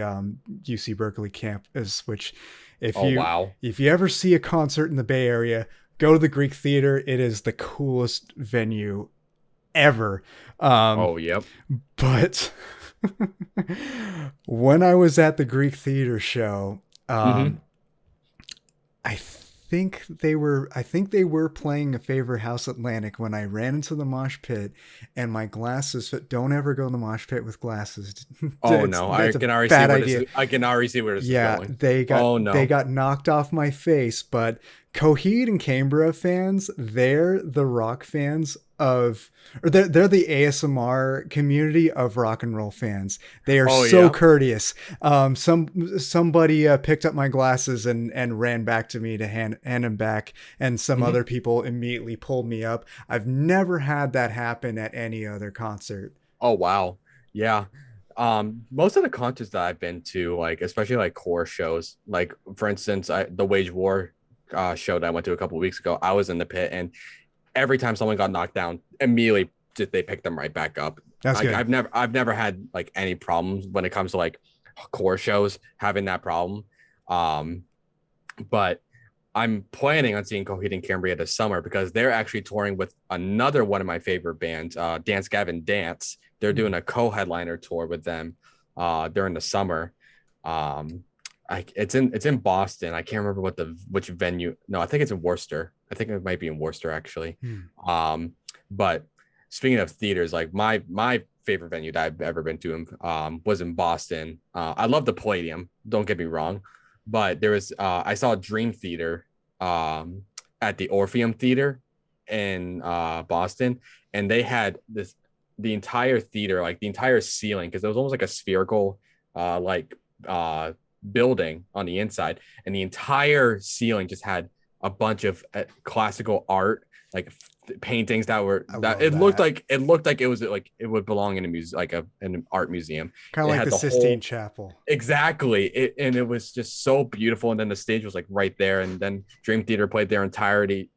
UC Berkeley campus. Which, if Oh you wow. if you ever see a concert in the Bay Area, go to the Greek Theater. It is the coolest venue ever. Um, Oh yep. but when I was at the Greek Theater show, Hmm. I think they were playing A Favorite House Atlantic when I ran into the mosh pit, and my glasses don't ever go in the mosh pit with glasses. Oh no. I That's a can already see bad where this idea. is. I can already see where this is Yeah, going. they Oh they no. got knocked off my face, but Coheed and Cambria fans, they're the rock fans of, or they're the ASMR community of rock and roll fans. They are Oh so yeah. courteous. Somebody picked up my glasses and ran back to me to hand them back, and some Hmm. other people immediately pulled me up. I've never had that happen at any other concert. Oh wow. Yeah. Most of the concerts that I've been to, like especially like core shows, like for instance, the Wage War show that I went to a couple of weeks ago, I was in the pit, and every time someone got knocked down, immediately just they picked them right back up. That's Like good. I've never had like any problems when it comes to like core shows having that problem. Um, but I'm planning on seeing Coheed and Cambria this summer because they're actually touring with another one of my favorite bands, Dance Gavin Dance. They're doing a co-headliner tour with them during the summer. Um, it's in Boston. I can't remember which venue. No, I think it's in Worcester. I think it might be in Worcester actually. Hmm. But speaking of theaters, like my favorite venue that I've ever been to was in Boston. I love the Palladium. Don't get me wrong, but there was I saw Dream Theater um at the Orpheum Theater in Boston, and they had this the entire theater, like the entire ceiling, because it was almost like a spherical like uh building on the inside, and the entire ceiling just had a bunch of classical art, like paintings that were I that love that. it looked like it was like it would belong in a museum, like an art museum. Kind of It like had the the Sistine whole Chapel. exactly and it was just so beautiful, and then the stage was like right there, and then Dream Theater played their entirety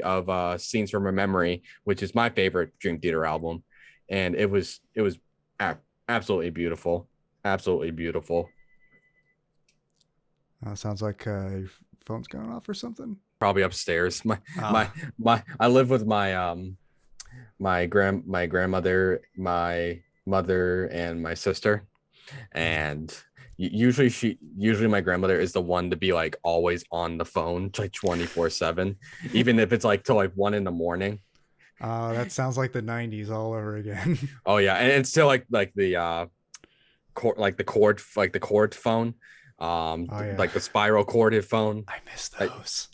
of Scenes from a Memory, which is my favorite Dream Theater album, and it was absolutely beautiful, absolutely beautiful. Sounds like your phone's going off or something. Probably upstairs. My Ah, my I live with my grandmother, my mother, and my sister, mm. and usually my grandmother is the one to be like always on the phone like 24/7, even if it's like till like 1 in the morning. That sounds like the '90s all over again. Oh yeah, and it's still like the like the cord phone, Oh yeah, like the spiral corded phone. I miss I, those.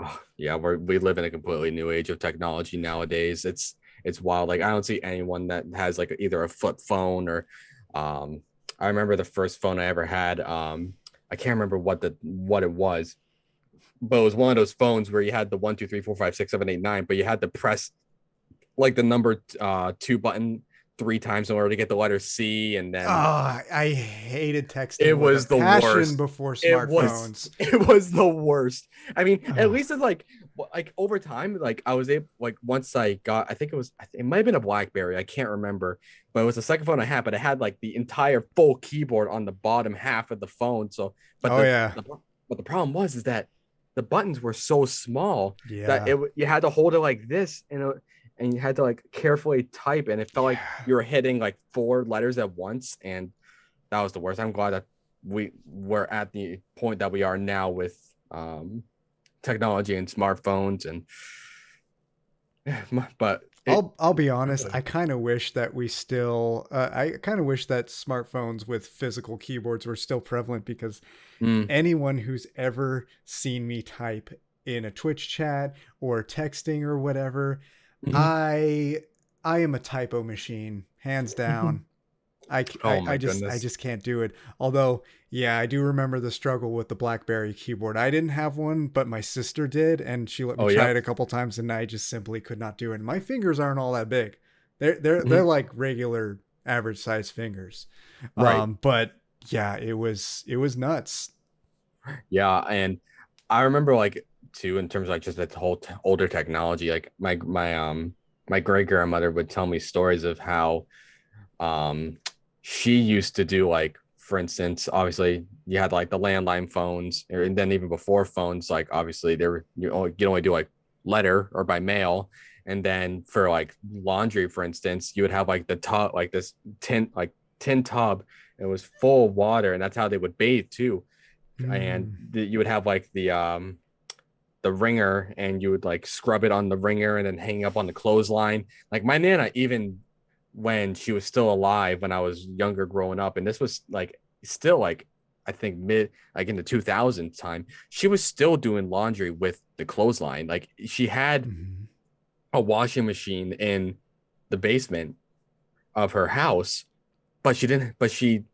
oh, yeah, we live in a completely new age of technology nowadays. It's wild. Like I don't see anyone that has like either a flip phone or um I remember the first phone I ever had. I can't remember what it was, but it was one of those phones where you had the 1 2 3 4 5 6 7 8 9, but you had to press like the number two button 3 times in order to get the letter C, and then Oh, I hated it texting with a was the passion worst. before It was smartphones. it was the worst. I mean, at Oh, least it's like over time, like I was able, like once I got, I think it might have been a BlackBerry, I can't remember, but it was the second phone I had, but it had like the entire full keyboard on the bottom half of the phone. So, but oh yeah, the problem was is that the buttons were so small that yeah, you had to hold it like this, and you had to like carefully type, and it felt like yeah. you were hitting like four letters at once, and that was the worst. I'm glad that we were at the point that we are now with technology and smartphones, and but it I'll be honest. I kind of wish that we still. I kind of wish that smartphones with physical keyboards were still prevalent because mm, anyone who's ever seen me type in a Twitch chat or texting or whatever, mhm. I I am a typo machine, hands down. Oh I my just goodness. can't do it. Although, yeah, I do remember the struggle with the BlackBerry keyboard. I didn't have one, but my sister did, and she let me Oh try it yep. a couple times, and I just simply could not do it. My fingers aren't all that big. They're Mhm. like regular average size fingers. Right. But yeah, it was nuts. Yeah, and I remember like too in terms of like just the whole older technology. Like my great grandmother would tell me stories of how um she used to do, like for instance, obviously you had like the landline phones, and then even before phones, like obviously there were you only do like letter or by mail, and then for like laundry, for instance, you would have like the tub, like this tin tub. It was full of water, and that's how they would bathe too. And Mm. you would have like the ringer, and you would like scrub it on the ringer and then hang up on the clothesline. Like my nana, even when she was still alive, when I was younger growing up, and this was like still like I think mid like in the 2000s time, she was still doing laundry with the clothesline. Like she had Mhm. a washing machine in the basement of her house, but she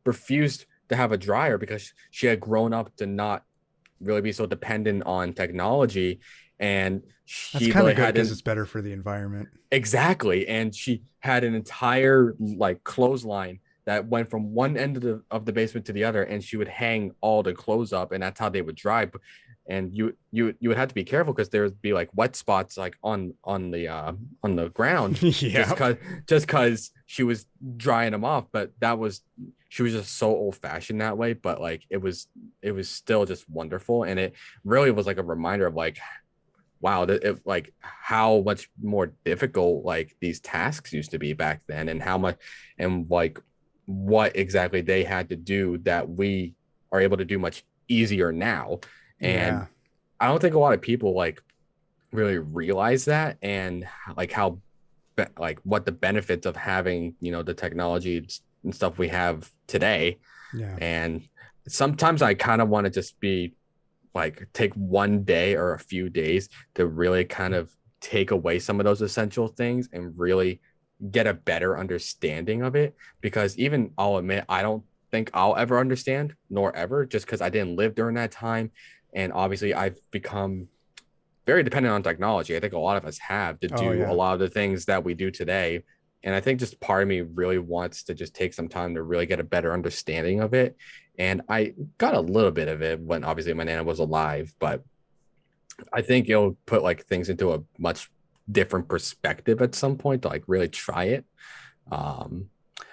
refused to have a dryer because she had grown up to not really be so dependent on technology, and That's she kind literally of good had because an it's better for the environment. exactly, and she had an entire like clothesline that went from one end of the basement to the other, and she would hang all the clothes up, and that's how they would dry. And you would have to be careful because there would be like wet spots like on the ground, just Yep. cause she was drying them off. But that was she was just so old fashioned that way. But like it was still just wonderful, and it really was like a reminder of like wow, like how much more difficult like these tasks used to be back then, and how much and like what exactly they had to do that we are able to do much easier now. And Yeah. I don't think a lot of people like really realize that, and like how like what the benefits of having the technology and stuff we have today. Yeah. And sometimes I kind of want to just be like take one day or a few days to really kind of take away some of those essential things and really get a better understanding of it. Because even I'll admit, I don't think I'll ever understand, nor ever, just because I didn't live during that time. And obviously, I've become very dependent on technology. I think a lot of us have to Oh do a yeah. lot of the things that we do today. And I think just part of me really wants to just take some time to really get a better understanding of it. And I got a little bit of it when obviously my nana was alive, but I think it'll put like things into a much different perspective at some point to like really try it. Um,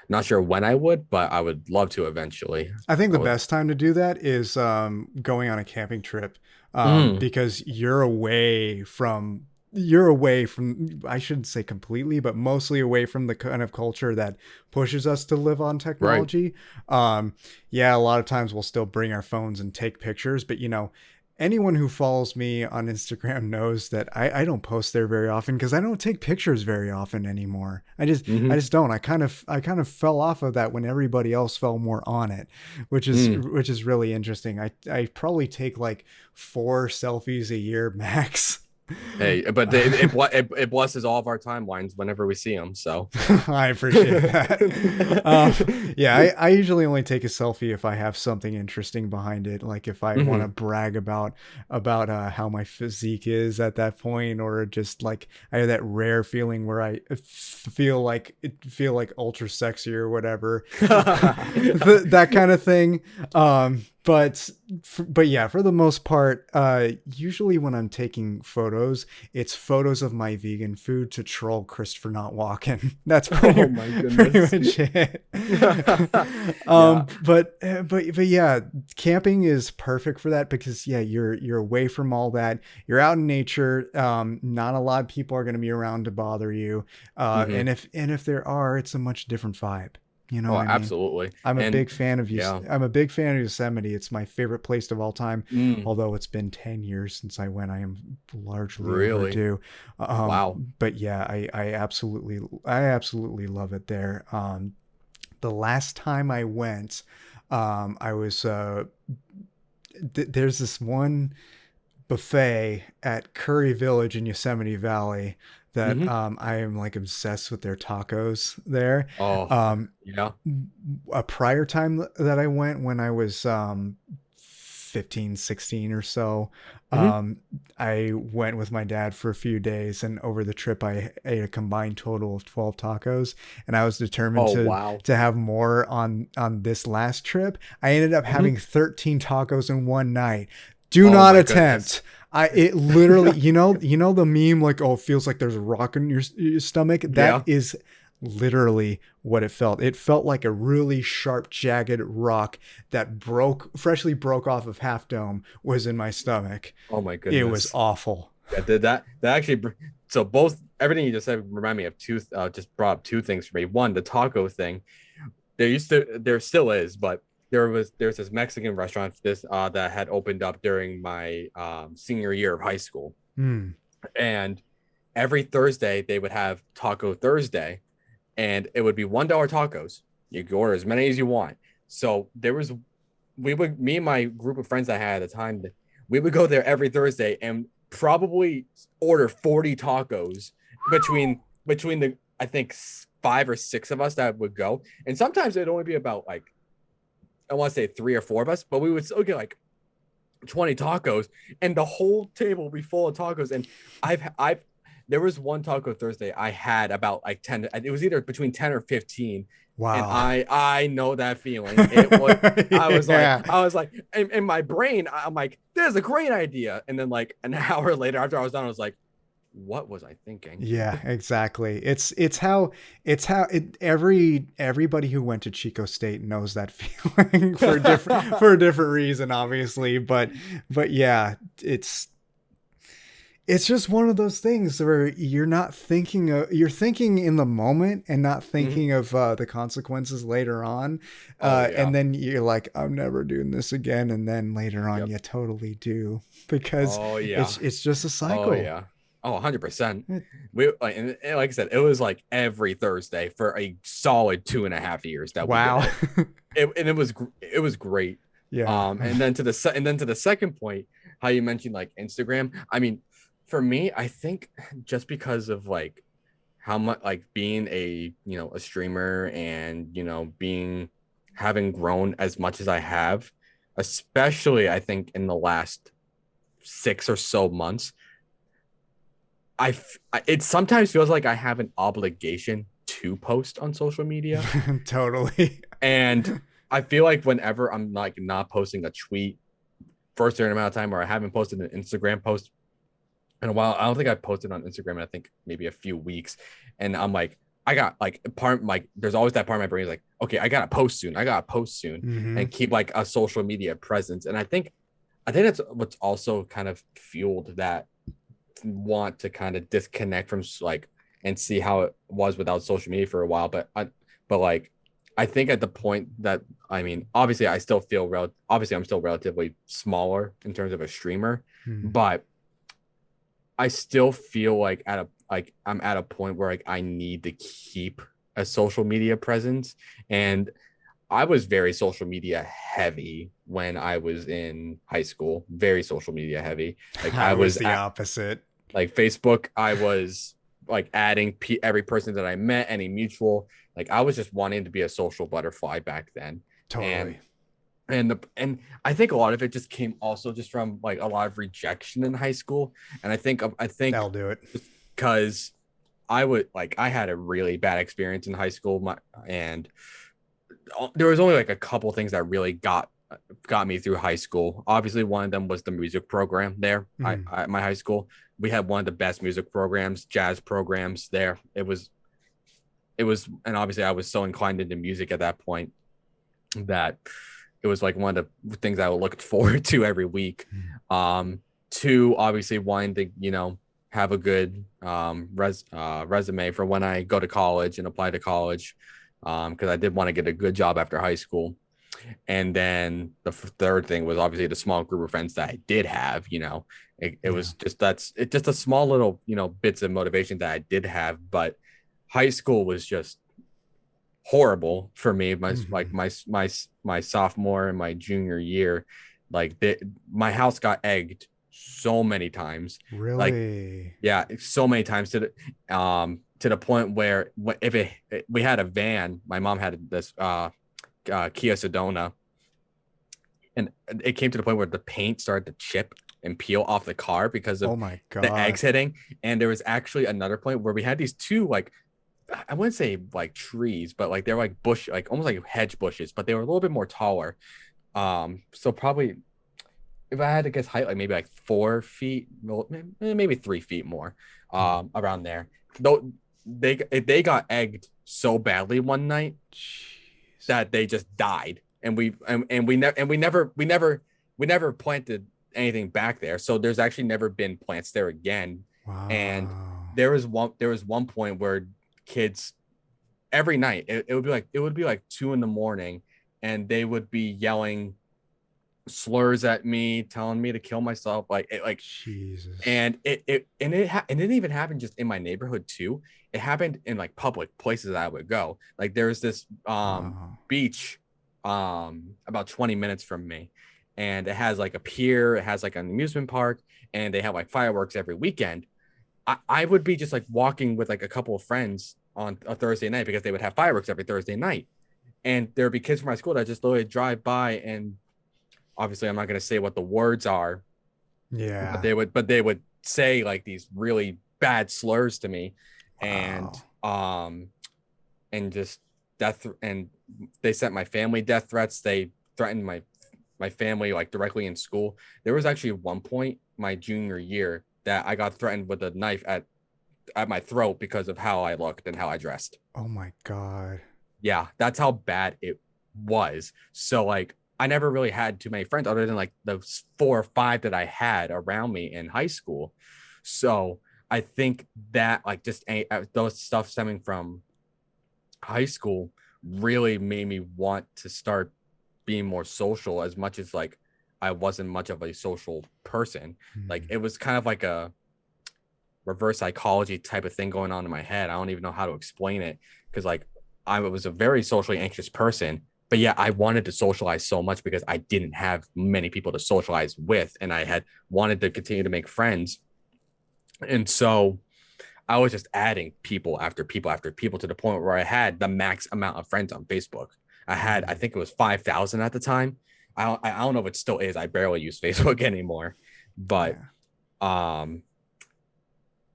Not sure when I would, but I would love to eventually. I think I the would. best time to do that is going on a camping trip, Mm, because you're away from, I shouldn't say completely, but mostly away from the kind of culture that pushes us to live on right. technology. Um, yeah, a lot of times we'll still bring our phones and take pictures, but anyone who follows me on Instagram knows that I don't post there very often because I don't take pictures very often anymore. I just I Hmm. just don't. I kind of fell off of that when everybody else fell more on it, which is Mm. which is really interesting. I probably take like 4 selfies a year max. Hey, but it blesses all of our timelines whenever we see them. So, I appreciate that. Yeah, I usually only take a selfie if I have something interesting behind it, like if I want to hmm. brag about how my physique is at that point, or just like I have that rare feeling where I feel like ultra sexy or whatever, that kind of thing. But yeah, for the most part, usually when I'm taking photos, it's photos of my vegan food to troll Christopher Not Walken. That's pretty Oh my pretty goodness. much it. Yeah. But yeah, camping is perfect for that because yeah, you're away from all that. You're out in nature. Not a lot of people are going to be around to bother you. Hmm. And if there are, it's a much different vibe. You know Oh, what I mean? absolutely. I'm a And big fan of yeah. I'm a big fan of Yosemite. It's my favorite place of all time. Mm, Although it's been 10 years since I went, I am largely really? overdue. Wow. But yeah, I absolutely love it there. The last time I went, I was there's this one buffet at Curry Village in Yosemite Valley that Hmm. I am like obsessed with their tacos there. Oh, Um, yeah. a prior time that I went when I was 15, 16 or so, Hmm. um, I went with my dad for a few days, and over the trip I ate a combined total of 12 tacos, and I was determined Oh, to wow. to have more on this last trip. I ended up Hmm. having 13 tacos in one night. Do Oh not my goodness. attempt. It literally, the meme like, oh, it feels like there's a rock in your stomach. That Yeah. is literally what it felt. It felt like a really sharp, jagged rock that freshly broke off of Half Dome was in my stomach. Oh my It was goodness. awful. Yeah, that actually so both everything you just said remind me of two just brought up two things for me. One, the taco thing. There still is, but there's this Mexican restaurant that had opened up during my senior year of high school. Hmm. And every Thursday they would have Taco Thursday, and it would be $1 tacos. You could order as many as you want. So me and my group of friends I had at the time, we would go there every Thursday and probably order 40 tacos between the I think 5 or 6 of us that would go, and sometimes it'd only be about like I want to say 3 or 4 of us, but we would still get like 20 tacos, and the whole table would be full of tacos. And I've there was one Taco Thursday I had about like 10. It was either between 10 or 15. And Wow. I know that feeling. It was Yeah. I was like in my brain, I'm like, this is a great idea. And then like an hour later after I was done, I was like, what was I thinking? Yeah, exactly. Everybody who went to Chico State knows that feeling for a different reason, obviously. But yeah, it's just one of those things where you're thinking in the moment and not Mhm. thinking of the consequences later on, Oh yeah. and then you're like, I'm never doing this again, and then later on Yep. you totally do because Oh yeah. it's just a Oh cycle. yeah. Oh, 100%. We like, and like I said, it was like every Thursday for a solid 2.5 years that we did Wow. it. And it was great. Yeah. And then to the second point, how you mentioned like Instagram. I mean, for me, I think just because of like how much like being a a streamer and being having grown as much as I have, especially I think in the last 6 or so months, it sometimes feels like I have an obligation to post on social media. Totally. And I feel like whenever I'm like not posting a tweet for a certain amount of time, or I haven't posted an Instagram post in a while, I don't think I've posted on Instagram in I think maybe a few weeks. And I'm like, I got like part like there's always that part of my brain is like, okay, I gotta post soon. I gotta post soon Hmm. and keep like a social media presence. And I think that's what's also kind of fueled that want to kind of disconnect from like and see how it was without social media for a while. But like I think at the point that I mean, obviously obviously I'm still relatively smaller in terms of a streamer, but I still feel like I'm at a point where like I need to keep a social media presence. And I was very social media heavy when I was in high school, very social media heavy. Like I was the opposite. like Facebook, I was like adding every person that I met, any mutual. Like I was just wanting to be a social butterfly back then. And Totally. and I think a lot of it just came also just from like a lot of rejection in high school. And I think That'll do it. because I had a really bad experience in high school. And there was only like a couple things that really got me through high school. Obviously, one of them was the music program there. At my high school, we had one of the best music programs, jazz programs there. And obviously, I was so inclined into music at that point that it was like one of the things I looked forward to every week. Two, obviously, wanting to have a good resume for when I go to college and apply to college, because I did want to get a good job after high school. And then the third thing was obviously the small group of friends that I did have. It was just a small little bits of motivation that I did have. But high school was just horrible for me. My sophomore and my junior year, my house got egged so many times. Like, Really? yeah, so many times to the point where we had a van. My mom had this Kia Sedona, and it came to the point where the paint started to chip and peel off the car because Oh of my the eggs God. hitting. And there was actually another point where we had these two like, I wouldn't say like trees, but like they're like bush, like almost like hedge bushes, but they were a little bit more taller. So probably if I had to guess height, like maybe like 4 feet, maybe 3 feet more, around there. Though they got egged so badly one night Jeez. that they just died, and we never planted anything back there. So there's actually never been plants there again. And Wow. there was one point where kids every night it would be like 2 in the morning, and they would be yelling slurs at me, telling me to kill myself, Jesus. and it didn't even happen just in my neighborhood too. It happened in like public places that I would go. Like there's this Wow. beach about 20 minutes from me, and it has like a pier, it has like an amusement park, and they have like fireworks every weekend. I would be just like walking with like a couple of friends on a Thursday night because they would have fireworks every Thursday night. And there would be kids from my school that just literally drive by, and obviously I'm not going to say what the words are, but Yeah. they would say like these really bad slurs to me. And Wow. and just death, and they sent my family death threats. They threatened my family like directly in school. There was actually one point my junior year that I got threatened with a knife at my throat because of how I looked and how I dressed. Oh my God. Yeah, that's how bad it was. So like I never really had too many friends other than like those 4 or 5 that I had around me in high school. So I think that like just those stuff stemming from high school really made me want to start being more social, as much as like I wasn't much of a social person. Like it was kind of like a reverse psychology type of thing going on in my head. I don't even know how to explain it, because like I was a very socially anxious person, but yeah, I wanted to socialize so much because I didn't have many people to socialize with, and I had wanted to continue to make friends. And so I was just adding people after people after people to the point where I had the max amount of friends on Facebook. I Mm, think it was 5,000 at the time. I don't know if it still is. I barely use Facebook anymore, but yeah. um,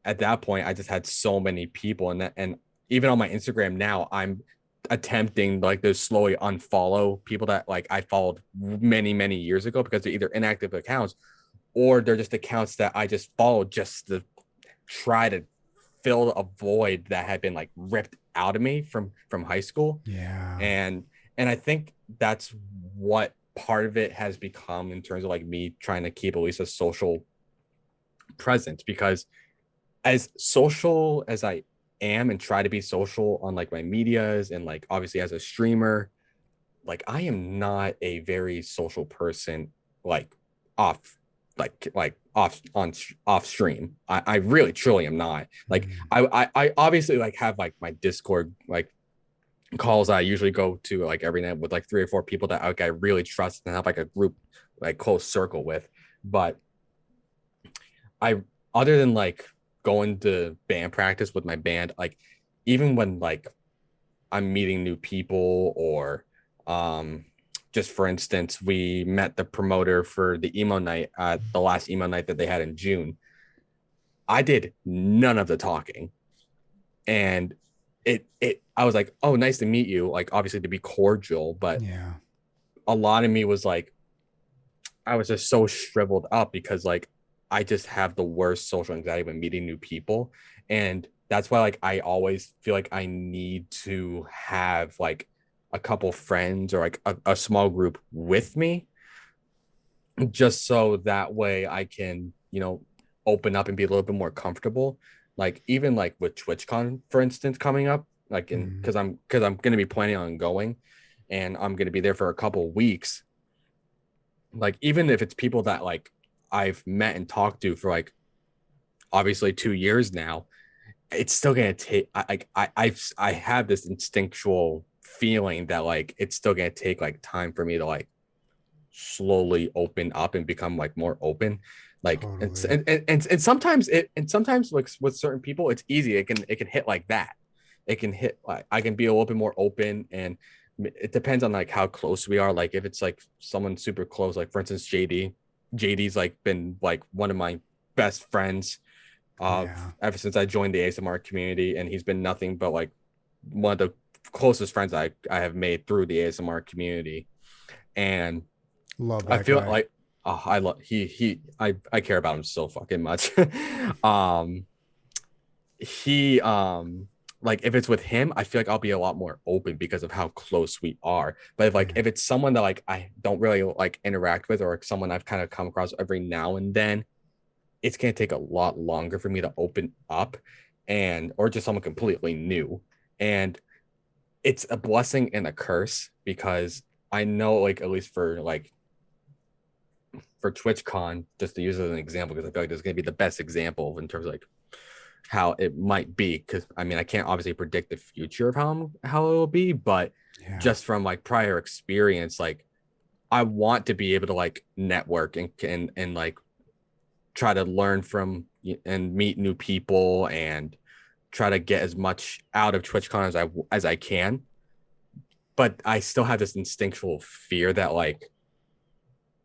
at that point, I just had so many people, and even on my Instagram now, I'm attempting like to slowly unfollow people that like I followed many years ago because they're either inactive accounts or they're just accounts that I just followed just to try to fill a void that had been like ripped out of me from high school. Yeah. And I think that's what part of it has become in terms of like me trying to keep at least a social presence, because as social as I am and try to be social on like my medias and like obviously as a streamer, like I am not a very social person, like off like off on off stream. I really truly am not. Like Mm, I obviously like have like my Discord like calls I usually go to like every night with like 3 or 4 people that like I really trust and have like a group like close circle with. But I, other than like going to band practice with my band, like even when like I'm meeting new people or um just for instance, we met the promoter for the emo night at the last emo night that they had in June. I did none of the talking. And it I was like, oh, nice to meet you. Like obviously to be cordial, but yeah. a lot of me was like, I was just so shriveled up because like I just have the worst social anxiety when meeting new people. And that's why like I always feel like I need to have like a couple friends or like a small group with me, just so that way I can, open up and be a little bit more comfortable. Like even like with TwitchCon, for instance, coming up, like in Mm, because I'm gonna be planning on going and I'm gonna be there for a couple weeks. Like even if it's people that like I've met and talked to for like obviously 2 years now, it's still gonna take I have this instinctual feeling that like it's still gonna take like time for me to like slowly open up and become like more open. Like totally. and sometimes like with certain people it's easy. It can hit like that. It can hit like I can be a little bit more open, and it depends on like how close we are. Like if it's like someone super close, like for instance JD's like been like one of my best friends Yeah. ever since I joined the ASMR community, and he's been nothing but like one of the closest friends I have made through the ASMR community. And Love I that feel guy. like I love I care about him so fucking much. um he like if it's with him, I feel like I'll be a lot more open because of how close we are. But if like Yeah. if it's someone that like I don't really like interact with, or someone I've kind of come across every now and then, it's gonna take a lot longer for me to open up, and or just someone completely new. And it's a blessing and a curse because I know like at least for TwitchCon, just to use it as an example, because I feel like this is going to be the best example in terms of like how it might be. Because I mean, I can't obviously predict the future of how it will be, but Yeah. just from like prior experience, like I want to be able to like network and like try to learn from and meet new people and try to get as much out of TwitchCon as I can. But I still have this instinctual fear that like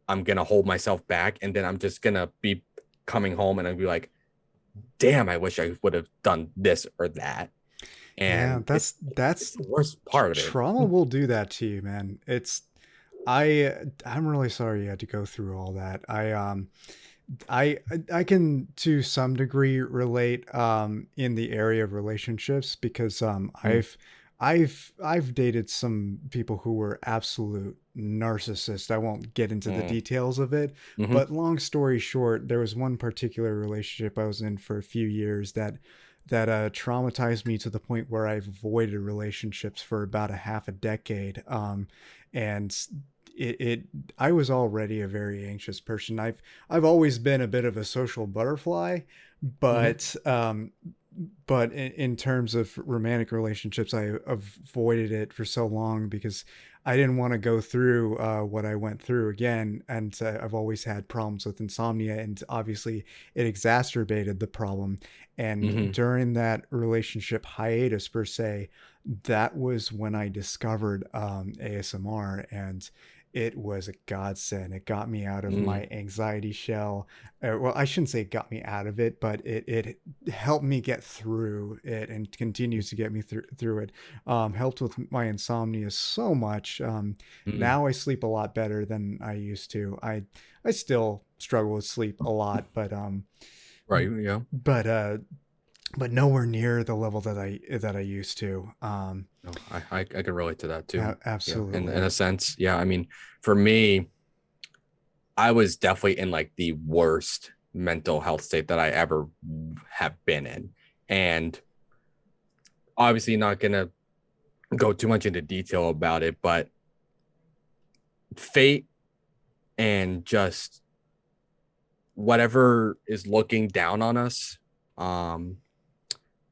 I'm gonna hold myself back, and then I'm just gonna be coming home and I'll be like, damn, I wish I would have done this or that. Yeah, And it's that's the worst part of it. trauma will do that to you, man. I'm really sorry you had to go through all that. I can to some degree relate in the area of relationships because Mm, I've dated some people who were absolute narcissists. I won't get into the mm, details of it, mm-hmm, but long story short, there was one particular relationship I was in for a few years that traumatized me to the point where I've avoided relationships for about a half a decade. And it I was already a very anxious person. I've always been a bit of a social butterfly, mm-hmm, but in terms of romantic relationships, I avoided it for so long because I didn't want to go through what I went through again, and I've always had problems with insomnia, and obviously it exacerbated the problem. And Hmm. during that relationship hiatus per se, that was when I discovered ASMR, and it was a godsend. It got me out of Mm, my anxiety shell. Well, I shouldn't say it got me out of it, but it helped me get through it and continues to get me through it. Helped with my insomnia so much. mm. Now I sleep a lot better than I used to. I still struggle with sleep a lot, Right. Yeah. but uh, but nowhere near the level that I used to. No, I can relate to that too. Yeah. In a Absolutely. sense. Yeah. I mean, for me, I was definitely in like the worst mental health state that I ever have been in. And obviously not gonna go too much into detail about it, but fate and just whatever is looking down on us. Um,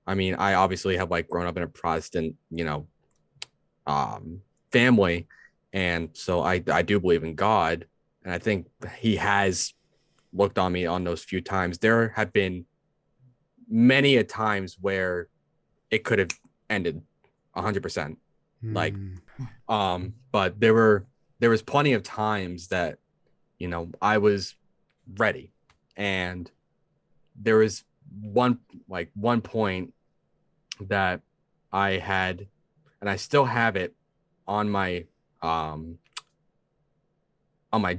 I mean, I obviously have like grown up in a Protestant, family, and so I do believe in God, and I think He has looked on me on those few times. There have been many a times where it could have ended 100%. Like, Hmm. but there was plenty of times that I was ready, and there was one point that I had, and I still have it on my um on my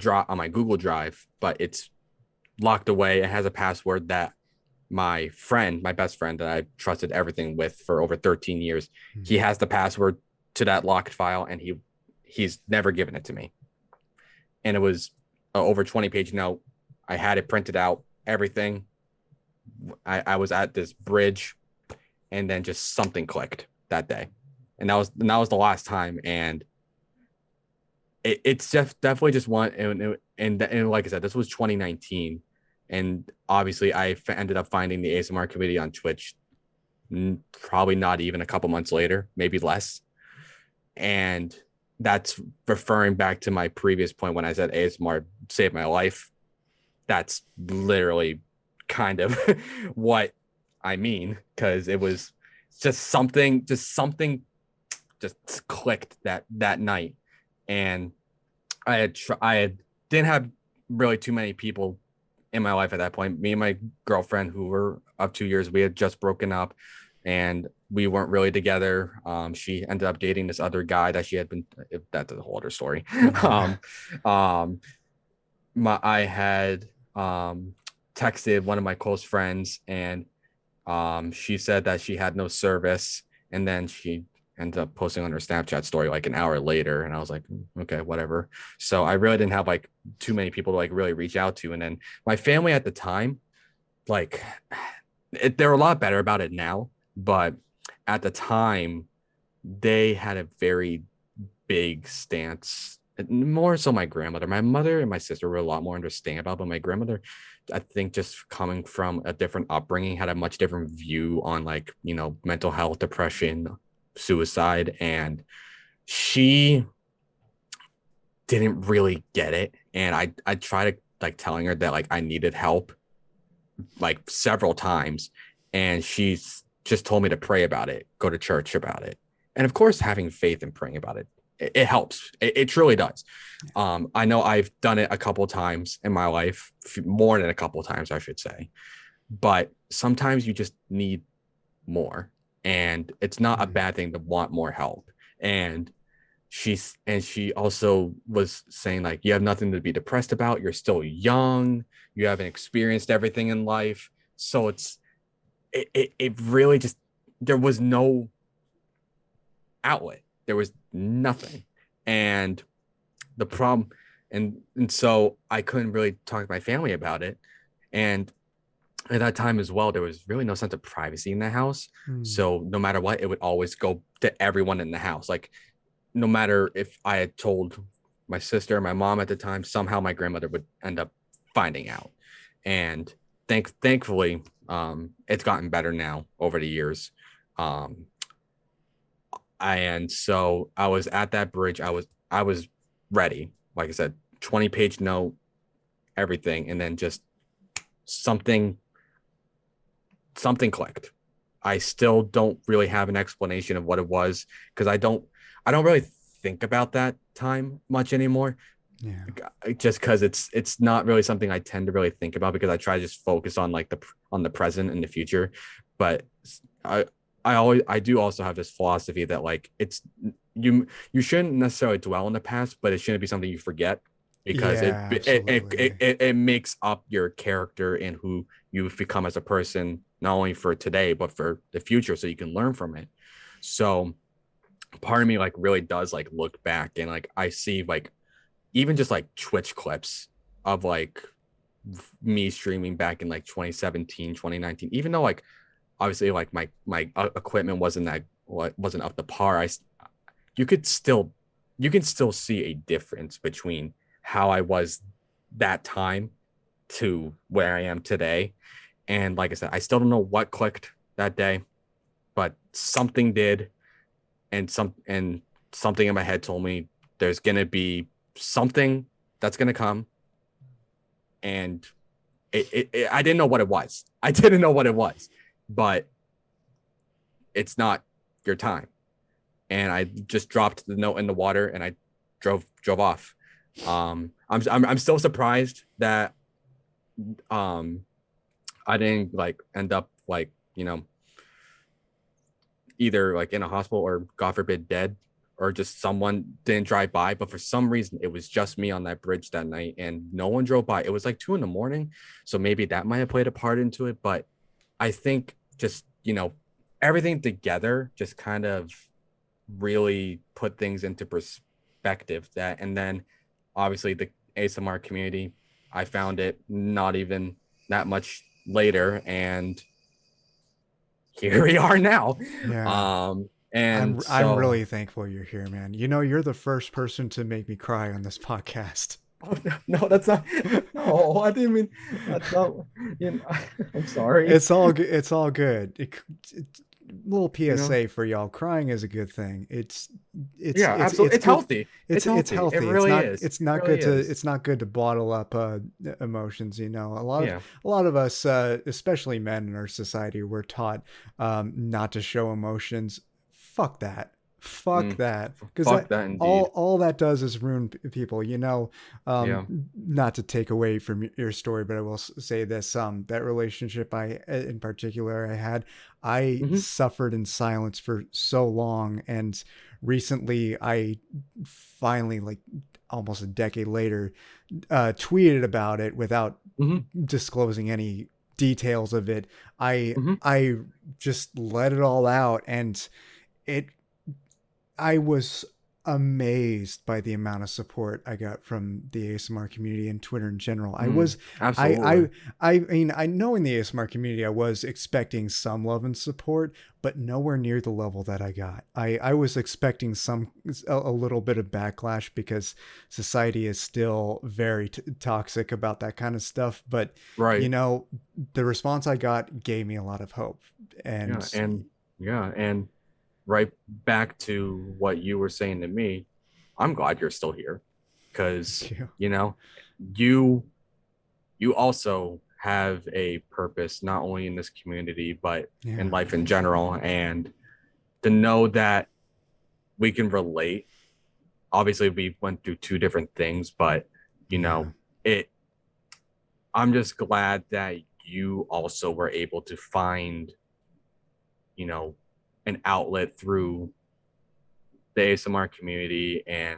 Google Drive, but it's locked away. It has a password that my best friend that I trusted everything with for over 13 years, he has the password to that locked file, and he's never given it to me. And it was over 20-page note. I had it printed out, everything. I was at this bridge, and then just something clicked that day, and that was the last time. And it's just definitely just one. And like I said, this was 2019, and obviously ended up finding the ASMR community on Twitch. Probably not even a couple months later, maybe less. And that's referring back to my previous point when I said ASMR saved my life. That's literally kind of what I mean, because it was just something just clicked that night. And I had didn't have really too many people in my life at that point. Me and my girlfriend, who were of 2 years, we had just broken up, and we weren't really together. She ended up dating this other guy that she had been. That's a whole other story. Yeah. um, um, I had texted one of my close friends, and she said that she had no service, and then she ended up posting on her Snapchat story like an hour later, and I was like, okay, whatever. So I really didn't have like too many people to like really reach out to, and then my family at the time, like, they're a lot better about it now, but at the time, they had a very big stance. More so my grandmother. My mother and my sister were a lot more understanding about, but my grandmother, I think, just coming from a different upbringing, had a much different view on like, mental health, depression, suicide. And she didn't really get it. And I tried to like telling her that like I needed help like several times. And she's just told me to pray about it, go to church about it. And of course, having faith and praying about it helps. It truly does. I know I've done it a couple of times in my life, more than a couple of times, I should say. But sometimes you just need more. And it's not a Hmm. bad thing to want more help. And she also was saying like, you have nothing to be depressed about, you're still young, you haven't experienced everything in life. So it really just, there was no outlet, there was nothing. And the problem, and so I couldn't really talk to my family about it. And at that time as well, there was really no sense of privacy in the house. Hmm. So no matter what, it would always go to everyone in the house. Like, no matter if I had told my sister, my mom at the time, somehow my grandmother would end up finding out. And thankfully, it's gotten better now over the years. And so I was at that bridge. I was ready. Like I said, 20-page note, everything, and then just something something clicked. I still don't really have an explanation of what it was because I don't really think about that time much anymore. Yeah. Just because it's not really something I tend to really think about because I try to just focus on like the present and the future. But I I do also have this philosophy that like you shouldn't necessarily dwell in the past, but it shouldn't be something you forget because Yeah, absolutely. it makes up your character and who you've become as a person, not only for today but for the future, so you can learn from it. So part of me like really does like look back and like I see like even just like Twitch clips of like me streaming back in like 2017, 2019, even though like obviously like my equipment wasn't up to par. You could still you can still see a difference between how I was that time to where I am today. And like I said, I still don't know what clicked that day, but something did, and something in my head told me there's gonna be something that's gonna come, and I didn't know what it was. I didn't know what it was, but it's not your time. And I just dropped the note in the water and I drove off. I'm still surprised that um I didn't like end up like either like in a hospital or God forbid dead, or just someone didn't drive by. But for some reason, it was just me on that bridge that night, and no one drove by. It was like 2 a.m, so maybe that might have played a part into it. But I think just everything together just kind of really put things into perspective. That, and then obviously the ASMR community, I found it not even that much later, and here we are now. Yeah. And I'm so really thankful you're here, man. You know, you're the first person to make me cry on this podcast. oh, no, that's not. No, I didn't mean. That's not. I'm sorry. It's all good. Little You know. PSA for y'all: crying is a good thing. Yeah, absolutely. It's good. healthy. It's It's healthy. It healthy. really is. It's It not really good to is. bottle up emotions. You know, Yeah. a lot of us, especially men in our society, we're taught not to show emotions. Fuck that. Fuck Mm, that. Because fuck that indeed. all that does is ruin people. You know, Yeah. not to take away from your story, but I will say this: that relationship in particular, I Hmm. suffered in silence for so long, and recently I finally, like almost a decade later, tweeted about it without Hmm. disclosing any details of it. Hmm. I just let it all out, and it I was amazed by the amount of support I got from the ASMR community and Twitter in general. Mm, absolutely. I mean, I know in the ASMR community I was expecting some love and support, but nowhere near the level that I got. I was expecting a little bit of backlash because society is still very toxic about that kind of stuff. But you Right. know, the response I got gave me a lot of hope, Yeah. and And right back to what you were saying to me, I'm glad you're still here because you know you you also have a purpose not only in this community but in yeah, life in general, and to know that we can relate. Obviously we went through two different things, but you yeah, know it I'm just glad that you also were able to find you know an outlet through the ASMR community and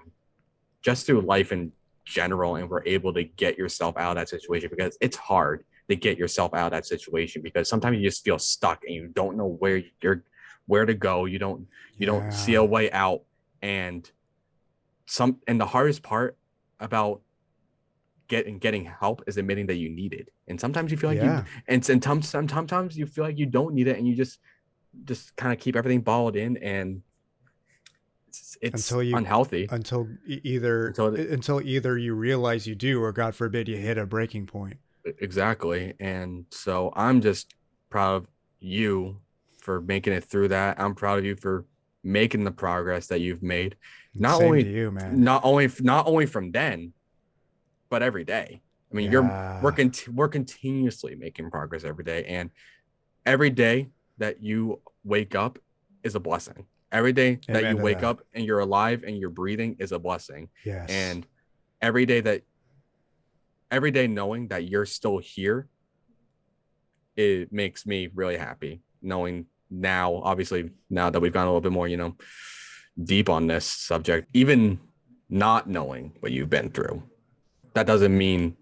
just through life in general, and we're able to get yourself out of that situation, because it's hard to get yourself out of that situation because sometimes you just feel stuck and you don't know where to go. You don't see yeah, a way out. And the hardest part about getting help is admitting that you need it. And sometimes you feel like you yeah. and sometimes you feel like you don't need it, and you just kind of keep everything balled in, and it's Until you unhealthy until until either you realize you do, or God forbid you hit a breaking point. exactly. And so I'm just proud of you for making it through that. I'm proud of you for making the progress that you've made, not Same to only you, man. not only from then, but every day. I mean, Yeah. we're continuously making progress every day, and every day that you wake up is a blessing. Every day that you Amen to wake that. up and you're alive and you're breathing is a blessing. Yes. And every day that every day knowing that you're still here, it makes me really happy. Knowing now, obviously, now that we've gone a little bit more, deep on this subject, even not knowing what you've been through, that doesn't mean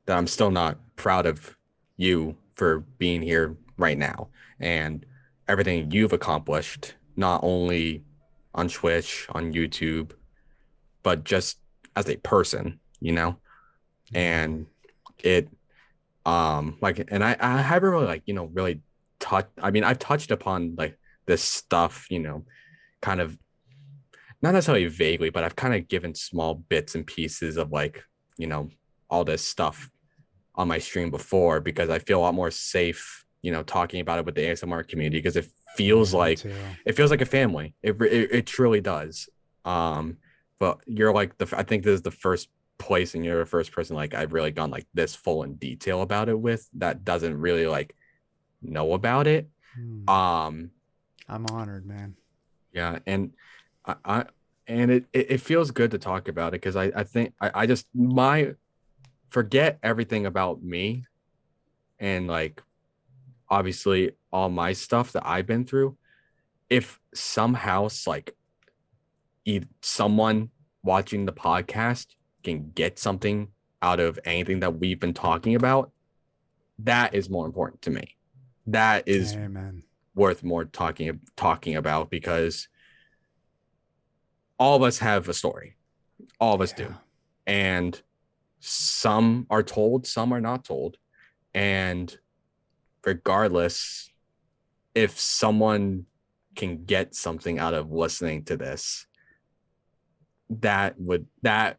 that I'm still not proud of you for being here right now and everything you've accomplished, not only on Twitch, on YouTube, but just as a person, Yeah. and it like, and I haven't really, like, really touched. I mean, I've touched upon like this stuff, kind of not necessarily vaguely, but I've kind of given small bits and pieces of, like, all this stuff on my stream before, because I feel a lot more safe, talking about it with the ASMR community, because Yeah, me too. it feels like a family. It truly does. But you're like I think this is the first place, and you're the first person like I've really gone like this full in detail about it with, that doesn't really like know about it. Hmm. Um, I'm honored, man. yeah, and I and it feels good to talk about it, because I think I just my forget everything about me, and like obviously all my stuff that I've been through. If somehow like someone watching the podcast can get something out of anything that we've been talking about, that is more important to me. That is Amen. worth more talking about, because all of us have a story. All of us Yeah. do. And some are told, some are not told. And regardless, if someone can get something out of listening to this, that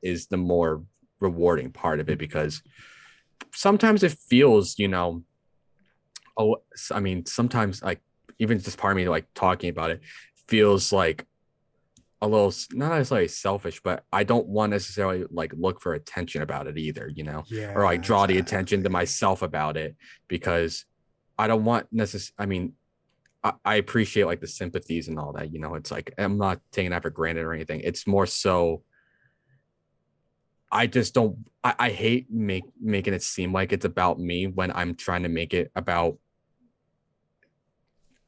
is the more rewarding part of it, because sometimes it feels, oh, I mean, sometimes, like, even just part of me like talking about it feels like a little, not necessarily selfish, but I don't want necessarily like look for attention about it either, or like Yeah, draw the attention to exactly. myself about it, because I don't want necessarily, I mean, I appreciate like the sympathies and all that, it's like, I'm not taking that for granted or anything. It's more so, I just don't, I hate making it seem like it's about me when I'm trying to make it about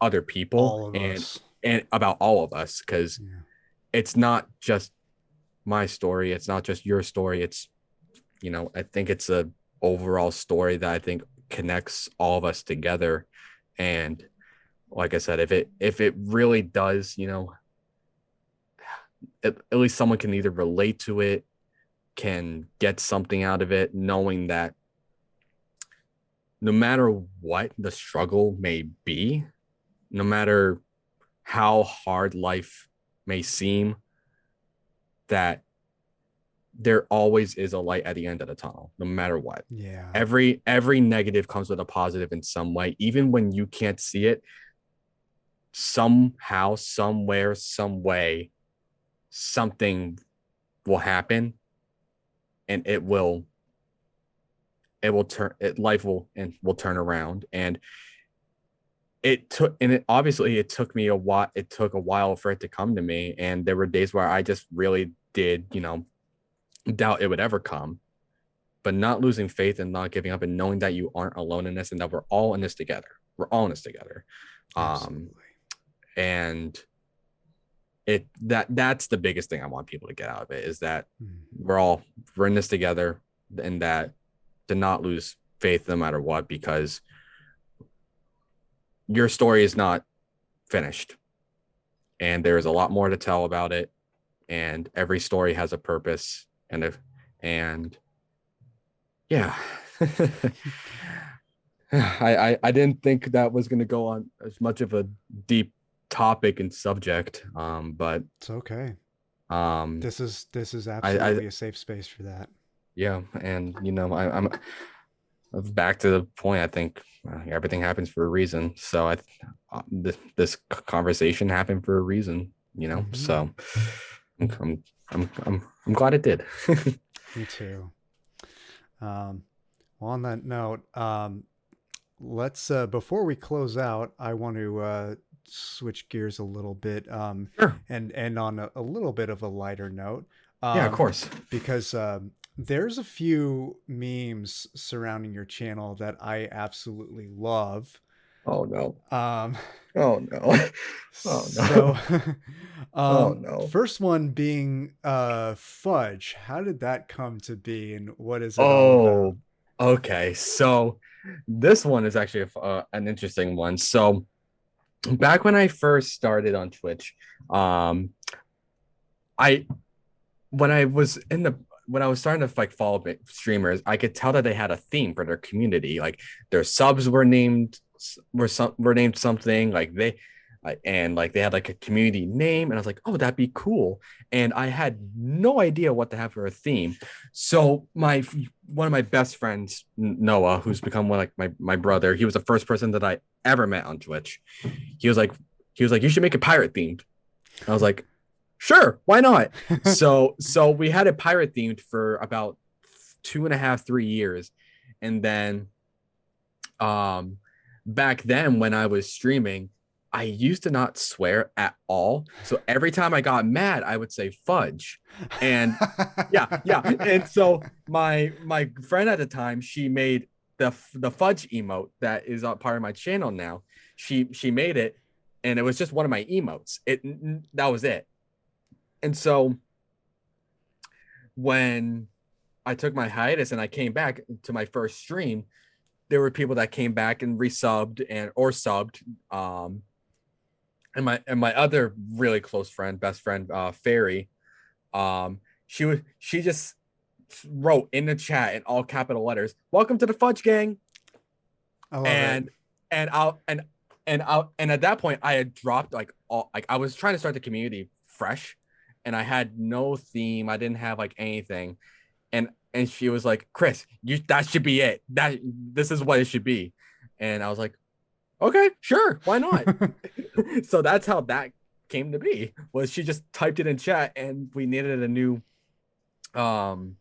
other people, All of and us. about all of us, because Yeah. it's not just my story, it's not just your story, it's, I think it's a overall story that I think connects all of us together. And like I said, if it really does, at least someone can either relate to it, can get something out of it, knowing that no matter what the struggle may be, no matter how hard life may seem, that there always is a light at the end of the tunnel, no matter what. Yeah. Every negative comes with a positive in some way, even when you can't see it. Somehow, somewhere, some way, something will happen, and it will turn it life will turn around. And it obviously it took me a while, it took a while for it to come to me, and there were days where I just really did, doubt it would ever come. But not losing faith and not giving up, and knowing that you aren't alone in this, and that we're all in this together. We're all in this together. um Absolutely. and that's the biggest thing I want people to get out of it, is that Mm. we're in this together, and that to not lose faith no matter what, because your story is not finished, and there is a lot more to tell about it, and every story has a purpose, and yeah. I didn't think that was going to go on as much of a deep topic and subject, but It's okay. um This is I absolutely a safe space for that. yeah, and I'm back to the point, I think everything happens for a reason. So this conversation happened for a reason, you know. Hmm. So I'm glad it did. Me too. Um, well, on that note, let's before we close out, I want to switch gears a little bit, Sure. and end on a little bit of a lighter note, Yeah, of um, course. because there's a few memes surrounding your channel that I absolutely love. Oh no. Um, Oh no. Oh so, no. Oh no. first one being fudge. How did that come to be, and what is it all about? Oh, okay. So this one is actually an interesting one. So back when I first started on Twitch, um, I when I was in the when I was starting to like follow streamers, I could tell that they had a theme for their community. Like their subs were named something. Like and like they had like a community name, and I was like, oh, that'd be cool. And I had no idea what to have for a theme. So my one of my best friends, Noah, who's become one like my brother, he was the first person that I ever met on Twitch. He was like he was like, you should make it pirate themed. I was like, sure, why not? So we had it pirate themed for about 2.5, 3 years. And then um back then when I was streaming, I used to not swear at all. So every time I got mad, I would say fudge. And yeah. And so my friend at the time, she made the fudge emote that is a part of my channel now. She made it, and it was just one of my emotes. That was it. And so when I took my hiatus and I came back to my first stream, there were people that came back and resubbed and or subbed. And my other really close friend, best friend, Fairy, she just wrote in the chat in all capital letters, "Welcome to the Fudge Gang." I love it. And at that point I had dropped like all like I was trying to start the community fresh, and I had no theme. I didn't have like anything. And she was like, Chris, you that should be it. This is what it should be. And I was like, okay, sure, why not? So that's how that came to be. Was she just typed it in chat, and we needed a new um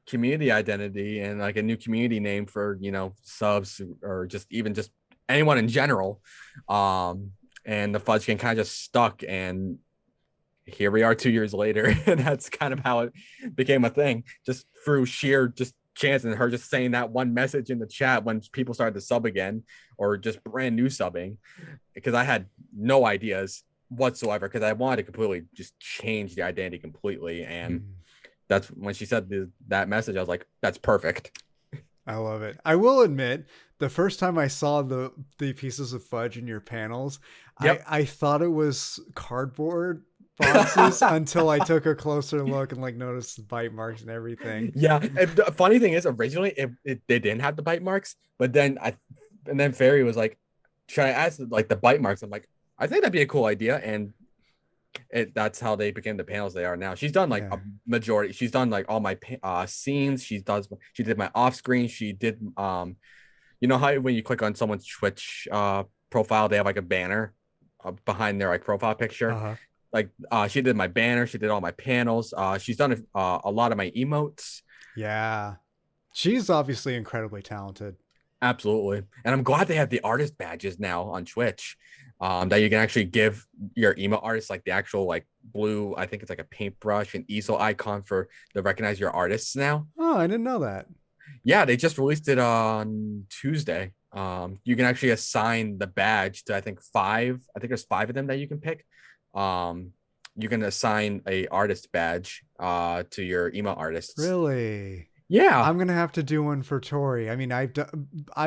community identity and like a new community name for subs or just even just anyone in general. And the fudge game kind of just stuck, and here we are 2 years later. And that's kind of how it became a thing, just through sheer just chance and her just saying that one message in the chat when people started to sub again or just brand new subbing, because I had no ideas whatsoever, because I wanted to completely just change the identity completely. And Mm. that's when she said that message, I was like, that's perfect. I love it. I will admit, the first time I saw the pieces of fudge in your panels, I Yep. I thought it was cardboard boxes until I took a closer look and like noticed the bite marks and everything. Yeah. And the funny thing is, originally they didn't have the bite marks, but then Fairy was like, should I ask like the bite marks? I'm like, I think that'd be a cool idea. And that's how they became the panels they are now. She's done like Yeah. a majority. She's done like all my scenes. She did my off screen. She did you know how when you click on someone's Twitch profile, they have like a banner behind their like profile picture. Uh-huh. Like she did my banner. She did all my panels. She's done a lot of my emotes. Yeah. She's obviously incredibly talented. Absolutely. And I'm glad they have the artist badges now on Twitch, that you can actually give your emo artist like the actual like blue, I think it's like a paintbrush and easel icon for to recognize your artists now. Oh, I didn't know that. Yeah, they just released it on Tuesday. You can actually assign the badge to I think there's 5 of them that you can pick. You can assign a artist badge to your emo artists. Really? Yeah. I'm gonna have to do one for Tori. I mean, I've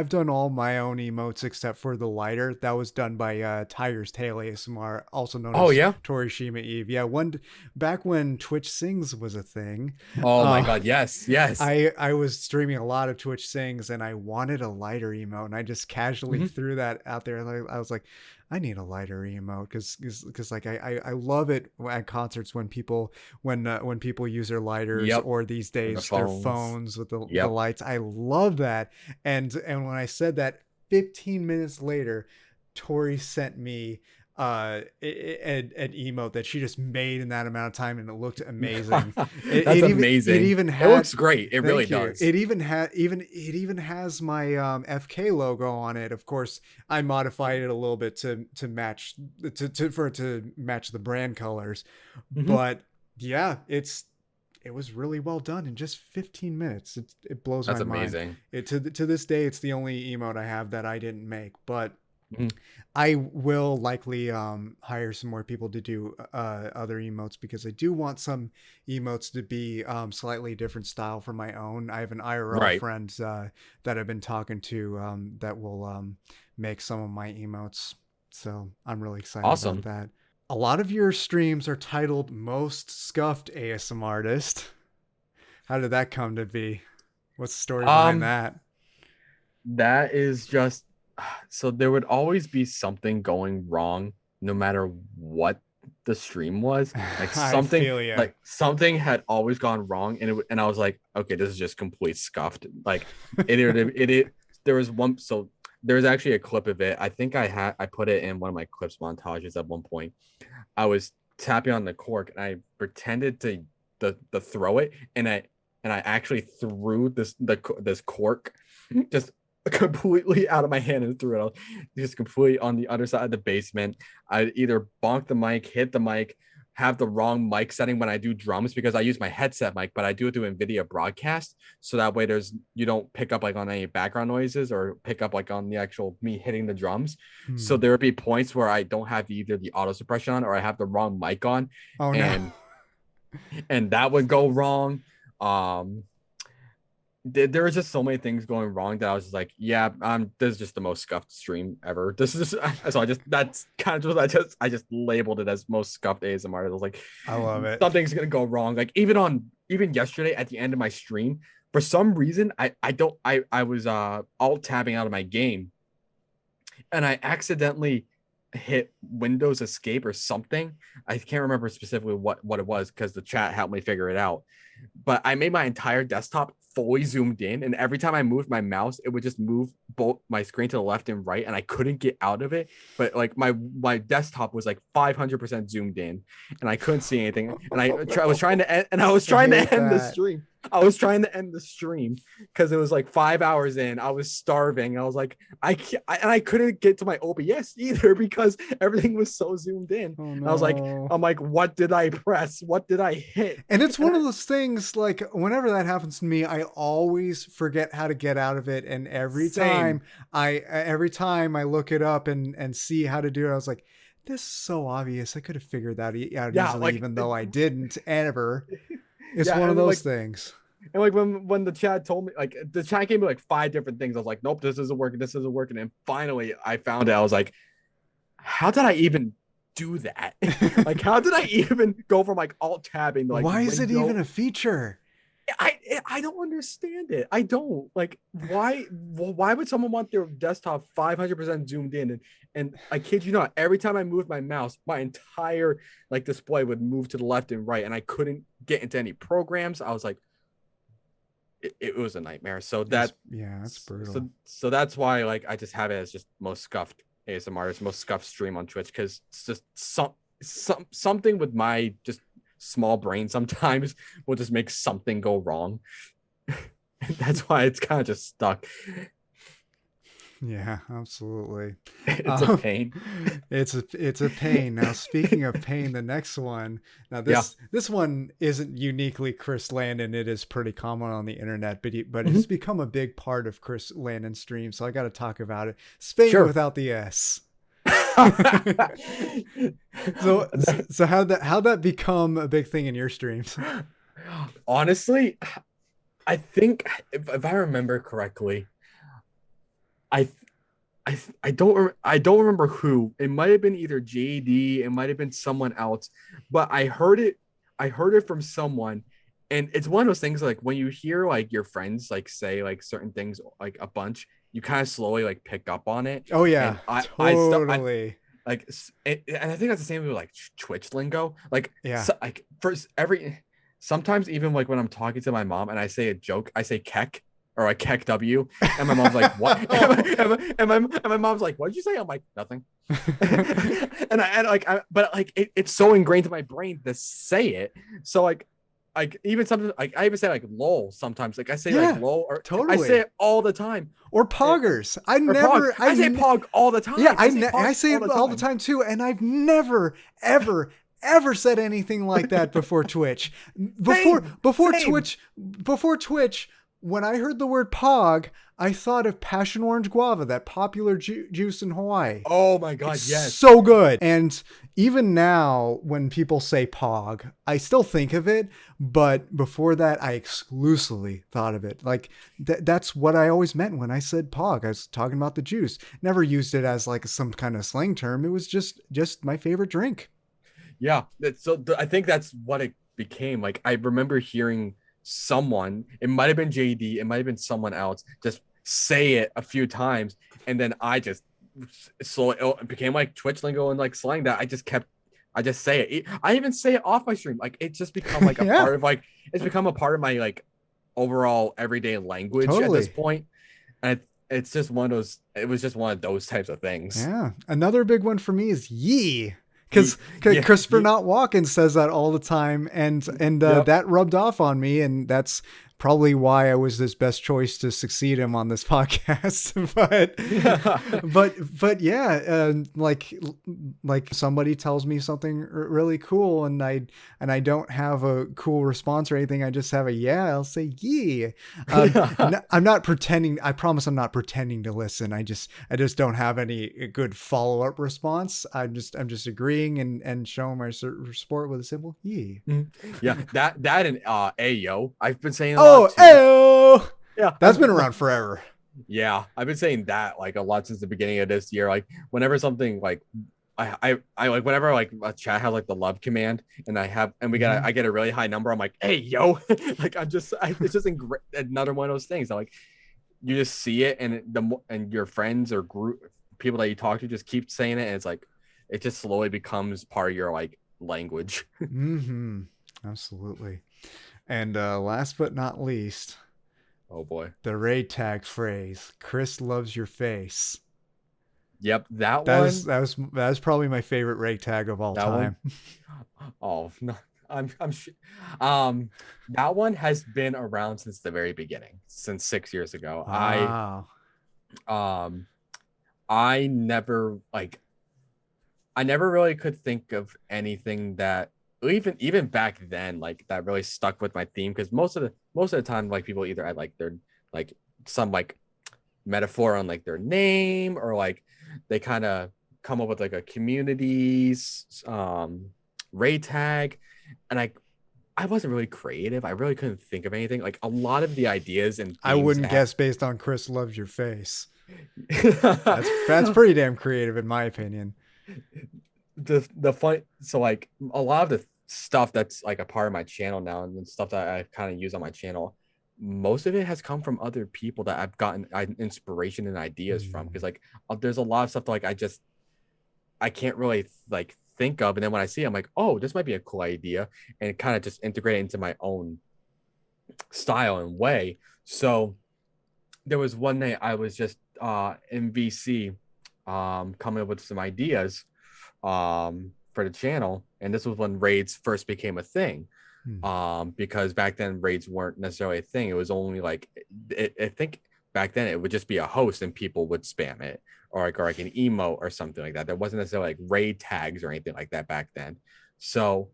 done all my own emotes except for the lighter. That was done by Tiger's Tail ASMR, also known Oh as yeah. Tori Shima Eve. Yeah, one back when Twitch Sings was a thing. Oh my Uh, God. Yes. Yes. I was streaming a lot of Twitch Sings, and I wanted a lighter emote, and I just casually Mhm. threw that out there. And I was like, I need a lighter emote because like I love it at concerts when people use their lighters, Yep. or these And the days their phones. phones with the Yep. lights. I love that. And when I said that, 15 minutes later, Tori sent me an emote that she just made in that amount of time, and it looked amazing. That's It amazing. even It had, looks great. It really thank you, does. it even has my FK logo on it. Of course, I modified it a little bit to match for it to match the brand colors, Hmm. but yeah, it was really well done in just 15 minutes. It blows That's my mind. amazing. To this day, it's the only emote I have that I didn't make, but Mhm. I will likely hire some more people to do other emotes, because I do want some emotes to be slightly different style from my own. I have an IRL Right. friend that I've been talking to that will make some of my emotes. So I'm really excited about Awesome. that. A lot of your streams are titled Most Scuffed ASMRtist. How did that come to be? What's the story behind Um, that? that is just so there would always be something going wrong no matter what the stream was. Like I something feel ya. like something had always gone wrong and I was like, okay, this is just complete scuffed. Like it there was one so there was actually a clip of it. I think I put it in one of my clips montages at one point. I was tapping on the cork and I pretended to the throw it and I actually threw this cork just completely out of my hand and threw it out just completely on the other side of the basement. I either bonked the mic, hit the mic, have the wrong mic setting when I do drums because I use my headset mic, but I do it through NVIDIA broadcast. So that way you don't pick up like on any background noises or pick up like on the actual me hitting the drums. So Hmm. there would be points where I don't have either the auto suppression on or I have the wrong mic on Oh no. and that would go wrong. Um, there was just so many things going wrong that I was just like, yeah, this is just the most scuffed stream ever. This is just, so I just that's kind of just I just labeled it as most scuffed ASMR. I was like, I love it. something's gonna go wrong. Like even yesterday at the end of my stream, for some reason I was alt tabbing out of my game and I accidentally hit Windows Escape or something. I can't remember specifically what it was because the chat helped me figure it out. But I made my entire desktop fully zoomed in, and every time I moved my mouse, it would just move both my screen to the left and right, and I couldn't get out of it. But like my desktop was like 500% zoomed in, and I couldn't see anything. And Oh I was trying no. to end, and I was I trying hate to end the that. stream. I was trying to end the stream because it was like 5 hours in. I was starving. I was like, I can't, and I couldn't get to my OBS either because everything was so zoomed in. Oh I was like, no. I'm like, what did I press? What did I hit? And it's And one of those things, like whenever that happens to me, I always forget how to get out of it. And same. every time I look it up and see how to do it, I was like, this is so obvious. I could have figured that out Yeah, easily, like even though I didn't ever. It's yeah, one of and those like things. when the chat told me like the chat gave me like five different things. I was like, nope, this isn't working. This isn't working. And finally, I found it. I was like, how did I even do that? Like, how did I even go from like alt tabbing to like Why is it even window? a feature? I don't understand it. I don't like why would someone want their desktop 500% zoomed in and I kid you not, every time I moved my mouse, my entire like display would move to the left and right, and I couldn't get into any programs. I was like, it was a nightmare. So That's brutal. so that's why like I just have it as just most scuffed ASMR, most scuffed stream on Twitch because it's just something with my just small brain sometimes will just make something go wrong. That's why it's kind of just stuck. Yeah, absolutely. It's a Um, pain. it's a pain. Now, speaking of pain, the next one. Now, Yeah. this one isn't uniquely Kris Landon. It is pretty common on the internet, but Mhm. it's become a big part of Kris Landon's stream. So I got to talk about it. Spain Sure. without the S. So how'd that become a big thing in your streams? Honestly, I think if I remember correctly, I I don't remember who. It might have been either JD, it might have been someone else, but I heard it from someone. And it's one of those things like when you hear like your friends like say like certain things like a bunch, you kind of slowly like pick up on it. Oh yeah, And I totally. and I think that's the same with like Twitch lingo. Like, Yeah. so, like first every sometimes even like when I'm talking to my mom and I say a joke, I say keck or I keck W, and my mom's like, "What?" And my mom's like, "What did you say?" I'm like, "Nothing." But like it's so ingrained in my brain to say it. So like even something like I even say like lol sometimes. Like I say like Yeah, lol or I say totally. it all the time. Or And, poggers. or pog. I say pog all the Yeah, time. I say I pog say all it the all the time. time too, and I've never, ever, ever said anything like that before Twitch. Same, Before same. Twitch, before Twitch, when I heard the word pog, I thought of passion orange guava, that popular juice in Hawaii. Oh my It's god, yes. so good. And even now, when people say pog, I still think of it. But before that, I exclusively thought of it. Like, that's what I always meant when I said pog. I was talking about the juice. Never used it as like some kind of slang term. It was just my favorite drink. Yeah. I think that's what it became. Like I remember hearing someone, it might have been JD, it might have been someone else, just say it a few times, and then I just slowly it became like Twitch lingo and like slang that I just say it. I even say it off my stream. Like it's just become like a Yeah, part of like it's become a part of my like overall everyday language at this totally. point. And it's just one of those. It was just one of those types of things. Yeah. Another big one for me is yee. Because Yeah, Christopher yeah, Not Walken says that all the time, and yep. that rubbed off on me, and that's probably why I was this best choice to succeed him on this podcast. But yeah, like somebody tells me something really cool, and I don't have a cool response or anything. I just have a yeah. I'll say yeah. I'm not pretending. I promise I'm not pretending to listen. I just don't have any good follow up response. I'm just agreeing and showing my support with a simple yeah. Yeah, that and Ayo, I've been saying a lot Oh, too. ayo. Yeah, That's been around forever. yeah, I've been saying that like a lot since the beginning of this year. Like whenever something like I like whenever like a chat has like the love command and Mm-hmm. I get a really high number. I'm like, hey yo, like it's just another one of those things. Like you just see it and and your friends or group people that you talk to just keep saying it and it's like it just slowly becomes part of your like language. Mm-hmm. Absolutely. And last but not least, Oh boy. the raid tag phrase, Chris loves your face. Yep, that one. That was probably my favorite raid tag of all That one. time. Oh no, um that one has been around since the very beginning, since 6 years ago. Wow. Um I never like I never really could think of anything that even back then like that really stuck with my theme because most of the time like people either had like their like some like metaphor on like their name or like they kind of come up with like a community's raid tag and I wasn't really creative. I really couldn't think of anything. Like a lot of the ideas and I themes wouldn't that guess based on Chris loves your face. That's pretty damn creative in my opinion. the fun so like a lot of the stuff that's like a part of my channel now and the stuff that I kind of use on my channel, most of it has come from other people that I've gotten inspiration and ideas from because Mm. like there's a lot of stuff that, like I can't really like think of and then when I see it, I'm like, oh, this might be a cool idea and kind of just integrate it into my own style and way. So there was one night I was just in VC coming up with some ideas for the channel and this was when raids first became a thing Mm. because back then raids weren't necessarily a thing. It was only like I think back then it would just be a host and people would spam it or like an emote or something like that. There wasn't necessarily like raid tags or anything like that back then. So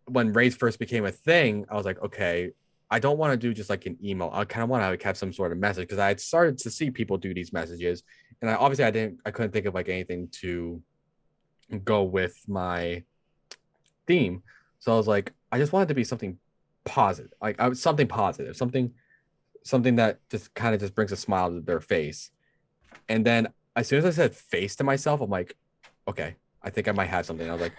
when raids first became a thing, I was like, okay, I don't want to do just like an email. I kind of want to like have some sort of message because I had started to see people do these messages, and I couldn't think of like anything to go with my theme. So I was like, I just wanted to be something positive, like I was something positive, something that just kind of just brings a smile to their face. And then as soon as I said face to myself, I'm like, okay, I think I might have something. I was like,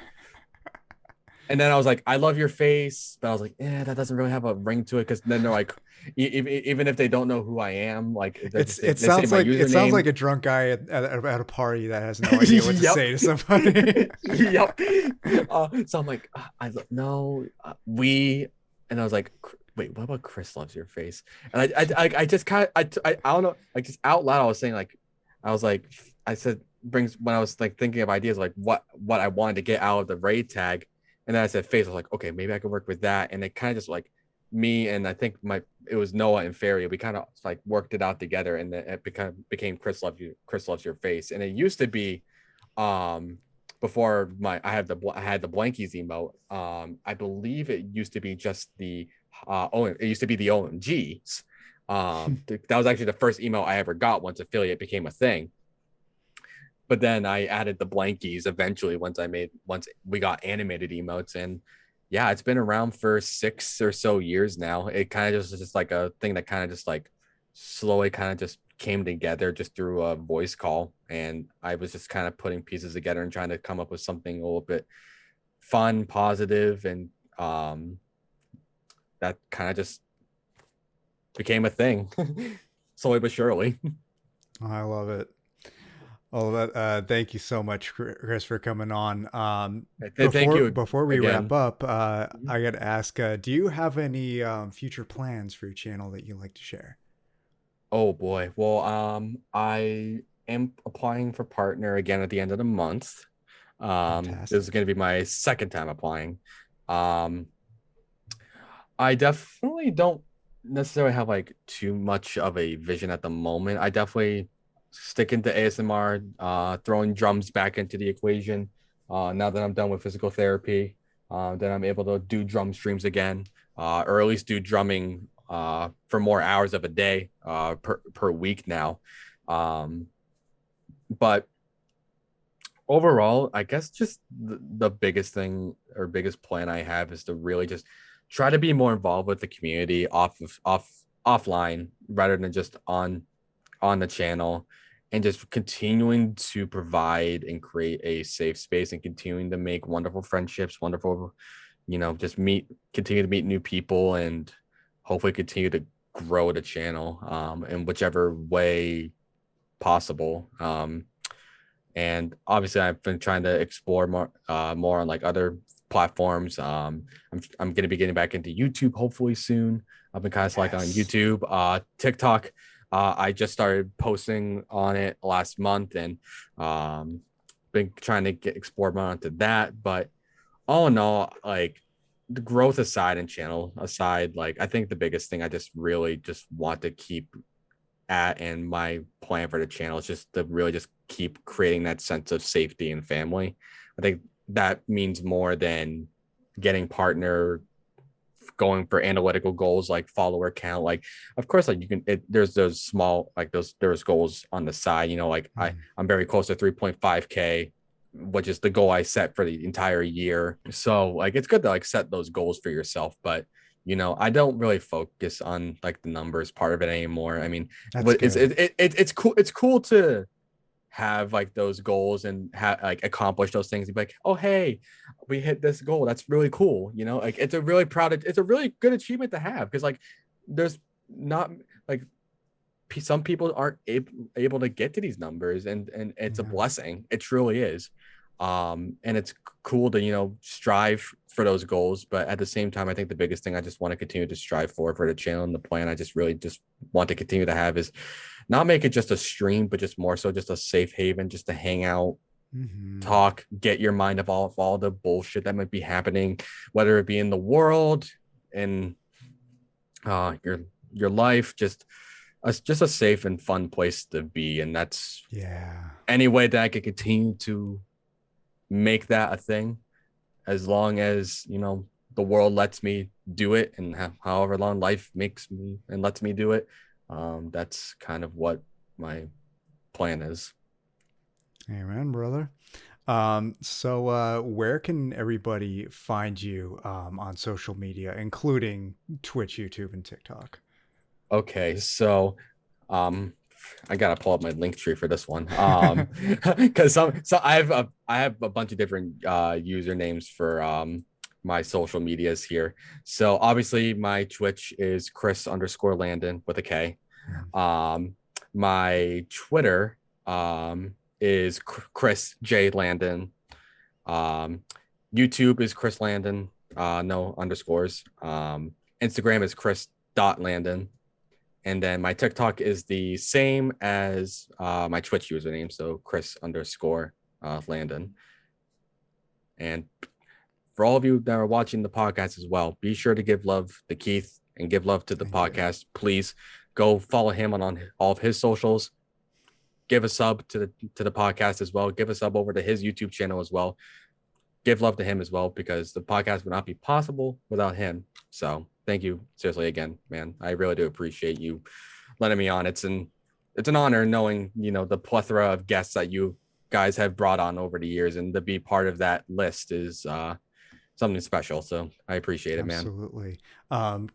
And then I was like, I love your face, but I was like, yeah, that doesn't really have a ring to it. Because then they're like, even if they don't know who I am, like It's it they say sounds my like it sounds username. like a drunk guy at a party that has no idea what to Yep. say to somebody. Yep. So I'm like, no, we, and I was like, wait, what about Chris loves your face? And I just kind of, I don't know, like just out loud, I was saying like, I was like, I said, brings when I was like thinking of ideas, like what I wanted to get out of the raid tag. And then I said face, I was like, okay, maybe I could work with that. And it kind of just like me and I think it was Noah and Fairy. We kind of like worked it out together, and then it became Chris loves your face. And it used to be um before I had the blankies emote. I believe it used to be just the it used to be the OMGs. That was actually the first email I ever got once affiliate became a thing. But then I added the blankies eventually once we got animated emotes. And yeah, it's been around for 6 or so years now. It kind of just like a thing that kind of just like slowly kind of just came together just through a voice call. And I was just kind of putting pieces together and trying to come up with something a little bit fun, positive, and that kind of just became a thing. Slowly but surely. I love it. Oh, that, thank you so much, Chris, for coming on. Thank you Before we wrap again. up, I got to ask, do you have any future plans for your channel that you'd like to share? Oh boy. Well, I am applying for partner again at the end of the month. This is Fantastic. going to be my second time applying. Um, I definitely don't necessarily have like too much of a vision at the moment. I definitely stick into ASMR, throwing drums back into the equation. Now that I'm done with physical therapy, then I'm able to do drum streams again, or at least do drumming for more hours of a day per week now. Um, but overall, I guess just the biggest thing or biggest plan I have is to really just try to be more involved with the community offline rather than just on the channel, and just continuing to provide and create a safe space and continuing to make wonderful friendships, wonderful, just continue to meet new people, and hopefully continue to grow the channel in whichever way possible. And obviously I've been trying to explore more on like other platforms. I'm going to be getting back into YouTube hopefully soon. I've been kind of like on Yes. YouTube, TikTok. I just started posting on it last month, and been trying to explore more onto that. But all in all, like the growth aside and channel aside, like I think the biggest thing I just really just want to keep at, and my plan for the channel is just to really just keep creating that sense of safety and family. I think that means more than getting partner, going for analytical goals like follower count. Like of course, like there's those small, like there's goals on the side, like Mhm. I'm very close to 3.5k, which is the goal I set for the entire year. So like it's good to like set those goals for yourself, but I don't really focus on like the numbers part of it anymore. I mean, That's what good. it's cool. It's cool to have like those goals and like accomplish those things and be like, oh hey, we hit this goal. That's really cool. Like it's a really good achievement to have, because like there's not like some people aren't able to get to these numbers, and it's a Yeah. blessing. It truly is. And it's cool to strive for those goals, but at the same time I think the biggest thing I just want to continue to strive for the channel and the plan I just really just want to continue to have is not make it just a stream, but just more so just a safe haven, just to hang out, Hmm. talk, get your mind off all the bullshit that might be happening, whether it be in the world, in your life, just a safe and fun place to be. And that's Yeah. any way that I could continue to make that a thing, as long as the world lets me do it, and however long life makes me and lets me do it. That's kind of what my plan is. Amen, brother. So where can everybody find you on social media, including Twitch, YouTube, and TikTok? Okay, so um I gotta pull up my link tree for this one. Because I have a bunch of different usernames for my social medias here. So obviously my Twitch is Kris_Landon with a K. Um, my Twitter is Kris J Landon. YouTube is Kris Landon, no underscores. Instagram is Kris.Landon. And then my TikTok is the same as my Twitch username, so Kris_Landon. And for all of you that are watching the podcast as well, be sure to give love to Keith and give love to the podcast. Please go follow him on all of his socials. Give a sub to the podcast as well. Give a sub over to his YouTube channel as well. Give love to him as well, because the podcast would not be possible without him. So thank you seriously again, man. I really do appreciate you letting me on. It's an honor knowing, the plethora of guests that you guys have brought on over the years, and to be part of that list is something special. So I appreciate it, man. Absolutely.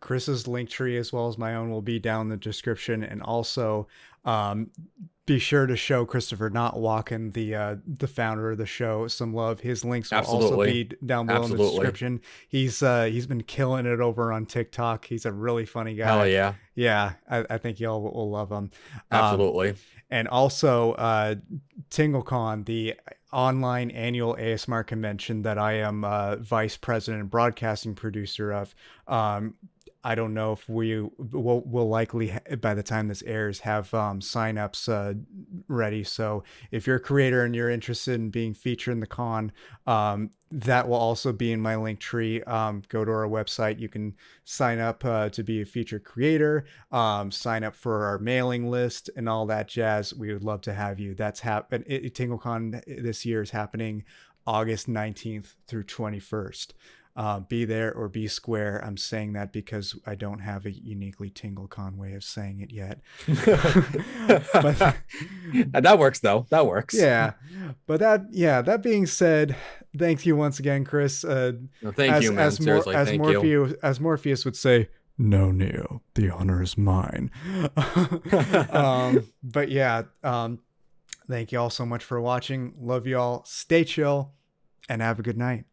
Chris's link tree as well as my own will be down in the description, and also be sure to show ChristopherNotWalken, the founder of the show, some love. His links will also be down below in the description. He's been killing it over on TikTok. He's a really funny guy. Hell yeah. Yeah, I think y'all will love him. Absolutely. And also TingleCon, the online annual ASMR convention that I am vice president and broadcasting producer of. I don't know if we'll likely, by the time this airs, have signups ready. So if you're a creator and you're interested in being featured in the con, that will also be in my link tree. Go to our website. You can sign up to be a featured creator, sign up for our mailing list and all that jazz. We would love to have you. That's TingleCon this year is happening August 19th through 21st. Be there or be square. I'm saying that because I don't have a uniquely TingleCon way of saying it yet. But that works though. That works. Yeah. But that being said, thank you once again, Kris. Thank you, man. Seriously, thank you. As Morpheus would say, no, Neo, the honor is mine. But yeah, thank you all so much for watching. Love you all. Stay chill and have a good night.